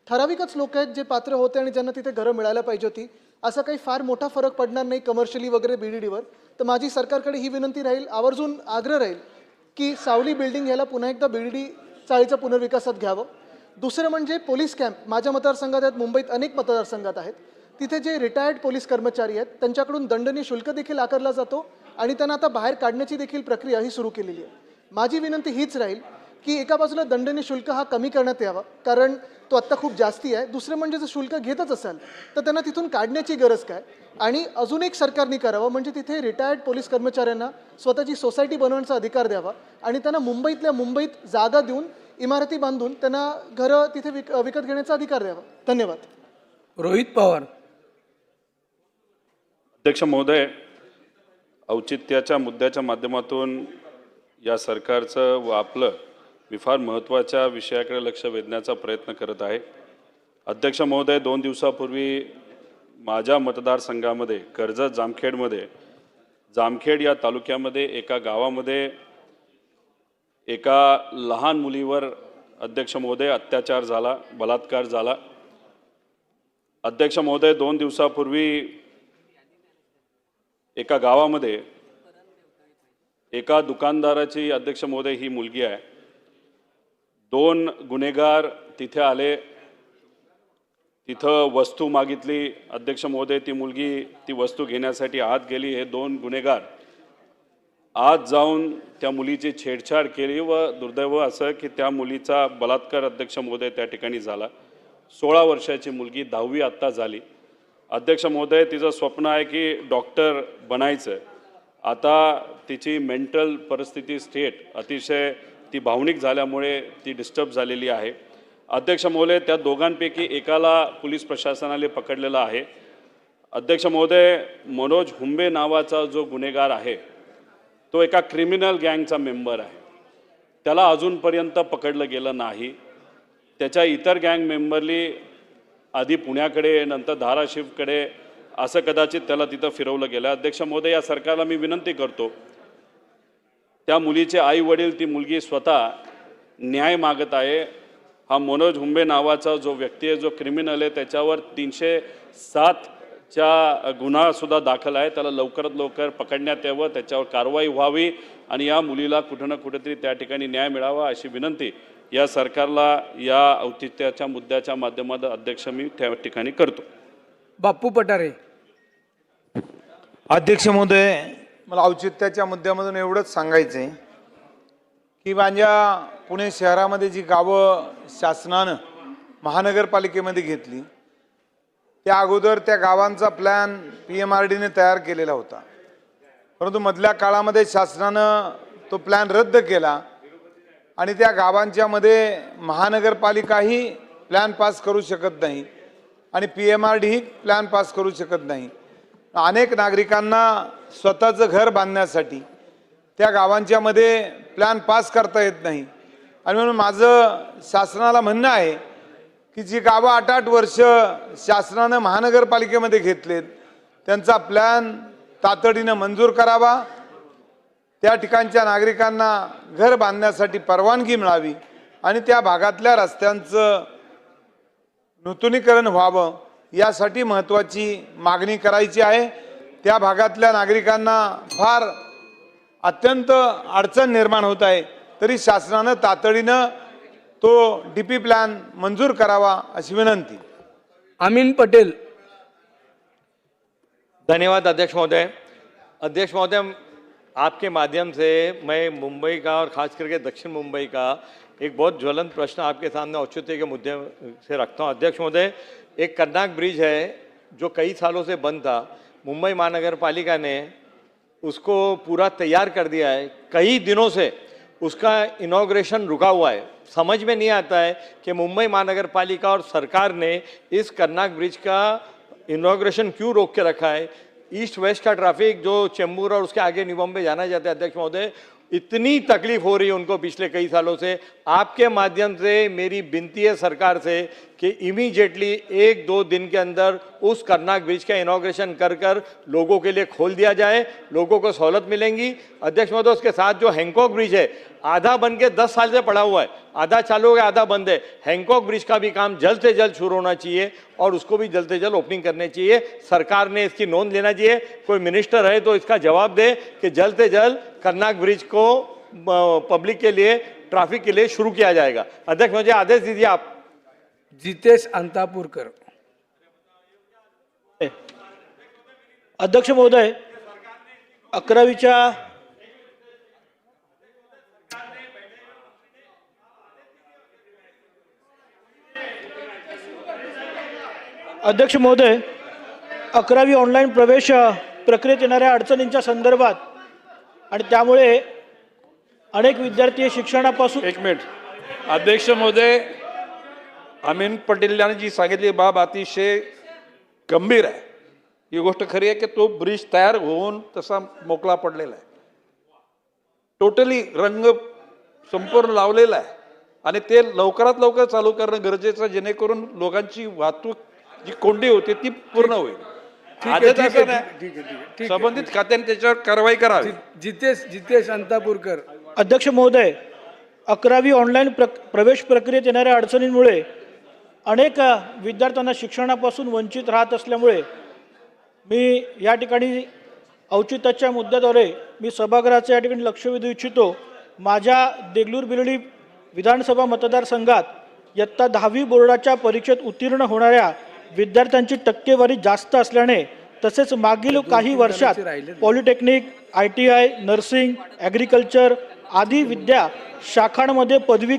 ठराविकच लोक आहेत जे पात्र होते आणि ज्यांना तिथे घरं मिळायला पाहिजे होती. असा काही फार मोठा फरक पडणार नाही कमर्शियली वगैरे BDDवर. तर माझी सरकारकडे ही विनंती राहील, आवर्जून आग्रह राहील की सावली बिल्डिंग ह्याला पुन्हा एकदा BDD चाळीच्या पुनर्विकासात घ्यावं. दुसरं म्हणजे पोलीस कॅम्प माझ्या मतदारसंघात आहेत, मुंबईत अनेक मतदारसंघात आहेत. तिथे जे रिटायर्ड पोलीस कर्मचारी आहेत त्यांच्याकडून दंडनीय शुल्क देखील आकारला जातो आणि त्यांना आता बाहेर काढण्याची देखील प्रक्रिया ही सुरू केलेली आहे. माझी विनंती हीच राहील की एका बाजूला दंडनीय शुल्क हा कमी करण्यात यावा कारण तो आत्ता खूप जास्ती आहे. दुसरं म्हणजे जर शुल्क घेतच असाल तर त्यांना तिथून काढण्याची गरज काय. आणि अजून एक सरकारने करावं म्हणजे तिथे रिटायर्ड पोलीस कर्मचाऱ्यांना स्वतःची सोसायटी बनवण्याचा अधिकार द्यावा आणि त्यांना मुंबईत जागा देऊन इमारती बांधून त्यांना घरं तिथे विकत घेण्याचा अधिकार द्यावा. धन्यवाद. रोहित पवार. अध्यक्ष महोदय, औचित्याच्या मुद्द्याच्या माध्यमातून या सरकारचं व आपलं मी फार महत्त्वाच्या विषयाकडे लक्ष वेधण्याचा प्रयत्न करत आहे. अध्यक्ष महोदय, 2 दिवसापूर्वी माझ्या मतदारसंघामध्ये कर्जत जामखेडमध्ये जामखेड या तालुक्यामध्ये एका गावामध्ये एका लहान मुलीवर अध्यक्ष महोदय अत्याचार झाला, बलात्कार झाला. अध्यक्ष महोदय, 2 दिवसापूर्वी एका गावामध्ये एका दुकानदाराची अध्यक्ष महोदय ही मुलगी आहे. 2 गुन्हेगार तिथे आले, तिथं वस्तू मागितली. अध्यक्ष महोदय, ती मुलगी ती वस्तू घेण्यासाठी आत गेली. हे 2 गुन्हेगार आत जाऊन त्या मुलीची छेडछाड केली व दुर्दैव असं की त्या मुलीचा बलात्कार अध्यक्ष महोदय त्या ठिकाणी झाला. 16 वर्षाची मुलगी, 10वी आत्ता झाली. अध्यक्ष महोदय, तिचं स्वप्न आहे की डॉक्टर बनायचं. आता तिची मेंटल परिस्थिती स्टेट अतिशय ती भावनिक झाल्यामुळे ती डिस्टर्ब झालेली आहे. अध्यक्ष महोदय, त्या दोघांपैकी एकाला पोलीस प्रशासनाने पकडलेलं आहे. अध्यक्ष महोदय, मनोज हुंबे नावाचा जो गुन्हेगार आहे तो एका क्रिमिनल गँगचा मेंबर आहे. त्याला अजूनपर्यंत पकडलं गेलं नाही. त्याच्या इतर गँग मेंबरली आधी पुण्याकडे नंतर धाराशिवकडे असं कदाचित त्याला तिथं फिरवलं गेलं. अध्यक्ष महोदय, या सरकारला मी विनंती करतो, त्या मुलीचे आई वडील, ती मुलगी स्वतः न्याय मागत आहे. हा मनोज हुंबे नावाचा जो व्यक्ती आहे, जो क्रिमिनल आहे, त्याच्यावर 307च्या गुन्हासुद्धा दाखल आहे. त्याला लवकरात लवकर पकडण्यात यावं, त्याच्यावर कारवाई व्हावी आणि या मुलीला कुठं ना कुठेतरी त्या ठिकाणी न्याय मिळावा अशी विनंती या सरकारला या औचित्याच्या मुद्द्याच्या माध्यमातून अध्यक्ष मी त्या ठिकाणी करतो. बाप्पू पठारे. अध्यक्ष महोदय, मला औचित्याच्या मुद्द्यामधून एवढंच सांगायचं आहे की माझ्या पुणे शहरामध्ये जी गावं शासनानं महानगरपालिकेमध्ये घेतली त्या अगोदर त्या गावांचा प्लॅन PMRDने तयार केलेला होता, परंतु मधल्या काळामध्ये शासनानं तो प्लॅन रद्द केला आणि त्या गावांच्या मध्ये महानगरपालिकाही प्लॅन पास करू शकत नाही आणि PMRD ही प्लॅन पास करू शकत नाही. अनेक नागरिकांना स्वतःचं घर बांधण्यासाठी त्या गावांच्या मध्ये प्लॅन पास करता येत नाही आणि म्हणून माझं शासनाला म्हणणं आहे की जी गावं 8-8 वर्ष शासनानं महानगरपालिकेमध्ये घेतलेत त्यांचा प्लॅन तातडीनं मंजूर करावा, त्या ठिकाणच्या नागरिकांना घर बांधण्यासाठी परवानगी मिळावी आणि त्या भागातल्या रस्त्यांचं नूतनीकरण व्हावं यासाठी महत्त्वाची मागणी करायची आहे. त्या भागातल्या नागरिकांना फार अत्यंत अडचण निर्माण होत आहे, तरी शासनानं तातडीनं तो DP प्लॅन मंजूर करावा अशी विनंती. अमीन पटेल. धन्यवाद अध्यक्ष महोदय. अध्यक्ष महोदय, आपके माध्यम से मैं मुंबई का और ख़ास करके दक्षिण मुंबई का एक बहुत ज्वलंत प्रश्न आपके सामने औचित्य के मुद्दे से रखता हूँ. अध्यक्ष महोदय, एक कर्नाक ब्रिज है जो कई सालों से बंद था. मुंबई महानगर पालिका ने उसको पूरा तैयार कर दिया है. कई दिनों से उसका इनॉग्रेशन रुका हुआ है. समझ में नहीं आता है कि मुंबई महानगर पालिका और सरकार ने इस कर्नाक ब्रिज का इनॉग्रेशन क्यों रोक के रखा है. ईस्ट वेस्ट का ट्रैफिक जो चेंबूर और उसके आगे न्यू बॉम्बे जाना चाहता है, अध्यक्ष महोदय, इतनी तकलीफ हो रही है उनको पिछले कई सालों से. आपके माध्यम से मेरी विनती है सरकार से कि इमीडिएटली 1-2 दिन के अंदर उस कर्नाक ब्रिज का इनॉग्रेशन कर लोगों के लिए खोल दिया जाए, लोगों को सहूलत मिलेंगी. अध्यक्ष महोदय, उसके साथ जो हैंकॉक ब्रिज है आधा बन के 10 साल से पड़ा हुआ है, आधा चालू हो गया आधा बंद है. हैंकॉक ब्रिज का भी काम जल्द से जल्द शुरू होना चाहिए और उसको भी जल्द से जल्द ओपनिंग करनी चाहिए. सरकार ने इसकी नोंद लेना चाहिए. कोई मिनिस्टर है तो इसका जवाब दे कि जल्द से जल्द कर्नाक ब्रिज को पब्लिक के लिए, ट्रैफिक के लिए शुरू किया जाएगा. अध्यक्ष मुझे आदेश दीजिए आप. जितेश अंतापूरकर. अध्यक्ष महोदय, 11वीच्या अध्यक्ष महोदय, 11वी ऑनलाईन प्रवेश प्रक्रियेत येणाऱ्या अडचणींच्या संदर्भात आणि त्यामुळे अनेक विद्यार्थी शिक्षणापासून. एक मिनिट. अध्यक्ष महोदय, अमीन पटेल यांनी जी सांगितली बाब अतिशय गंभीर आहे. ही गोष्ट खरी आहे की तो ब्रिज तयार होऊन तसा मोकळा पडलेला आहे, टोटली रंग संपूर्ण लावलेला आहे आणि ते लवकरात लवकर चालू करणं गरजेचं आहे, जेणेकरून लोकांची वाहतूक जी कोंडी होते ती पूर्ण होईल. संबंधित खात्याने त्याच्यावर कारवाई करावी. जितेश अंतापूरकर. अध्यक्ष महोदय, 11वी ऑनलाईन प्रवेश प्रक्रियेत येणाऱ्या अडचणींमुळे अनेक विद्यार्थ्यांना शिक्षणापासून वंचित राहत असल्यामुळे मी या ठिकाणी औचित्याच्या मुद्द्याद्वारे मी सभागृहाचे या ठिकाणी लक्ष वेधू इच्छितो. माझ्या देगलूर बिर्डी विधानसभा मतदारसंघात इयत्ता 10वी बोर्डाच्या परीक्षेत उत्तीर्ण होणाऱ्या विद्यार्थ्यांची टक्केवारी जास्त असल्याने तसेच मागील काही वर्षात पॉलिटेक्निक, ITI, नर्सिंग, ॲग्रिकल्चर आदी विद्या शाखांमध्ये पदवी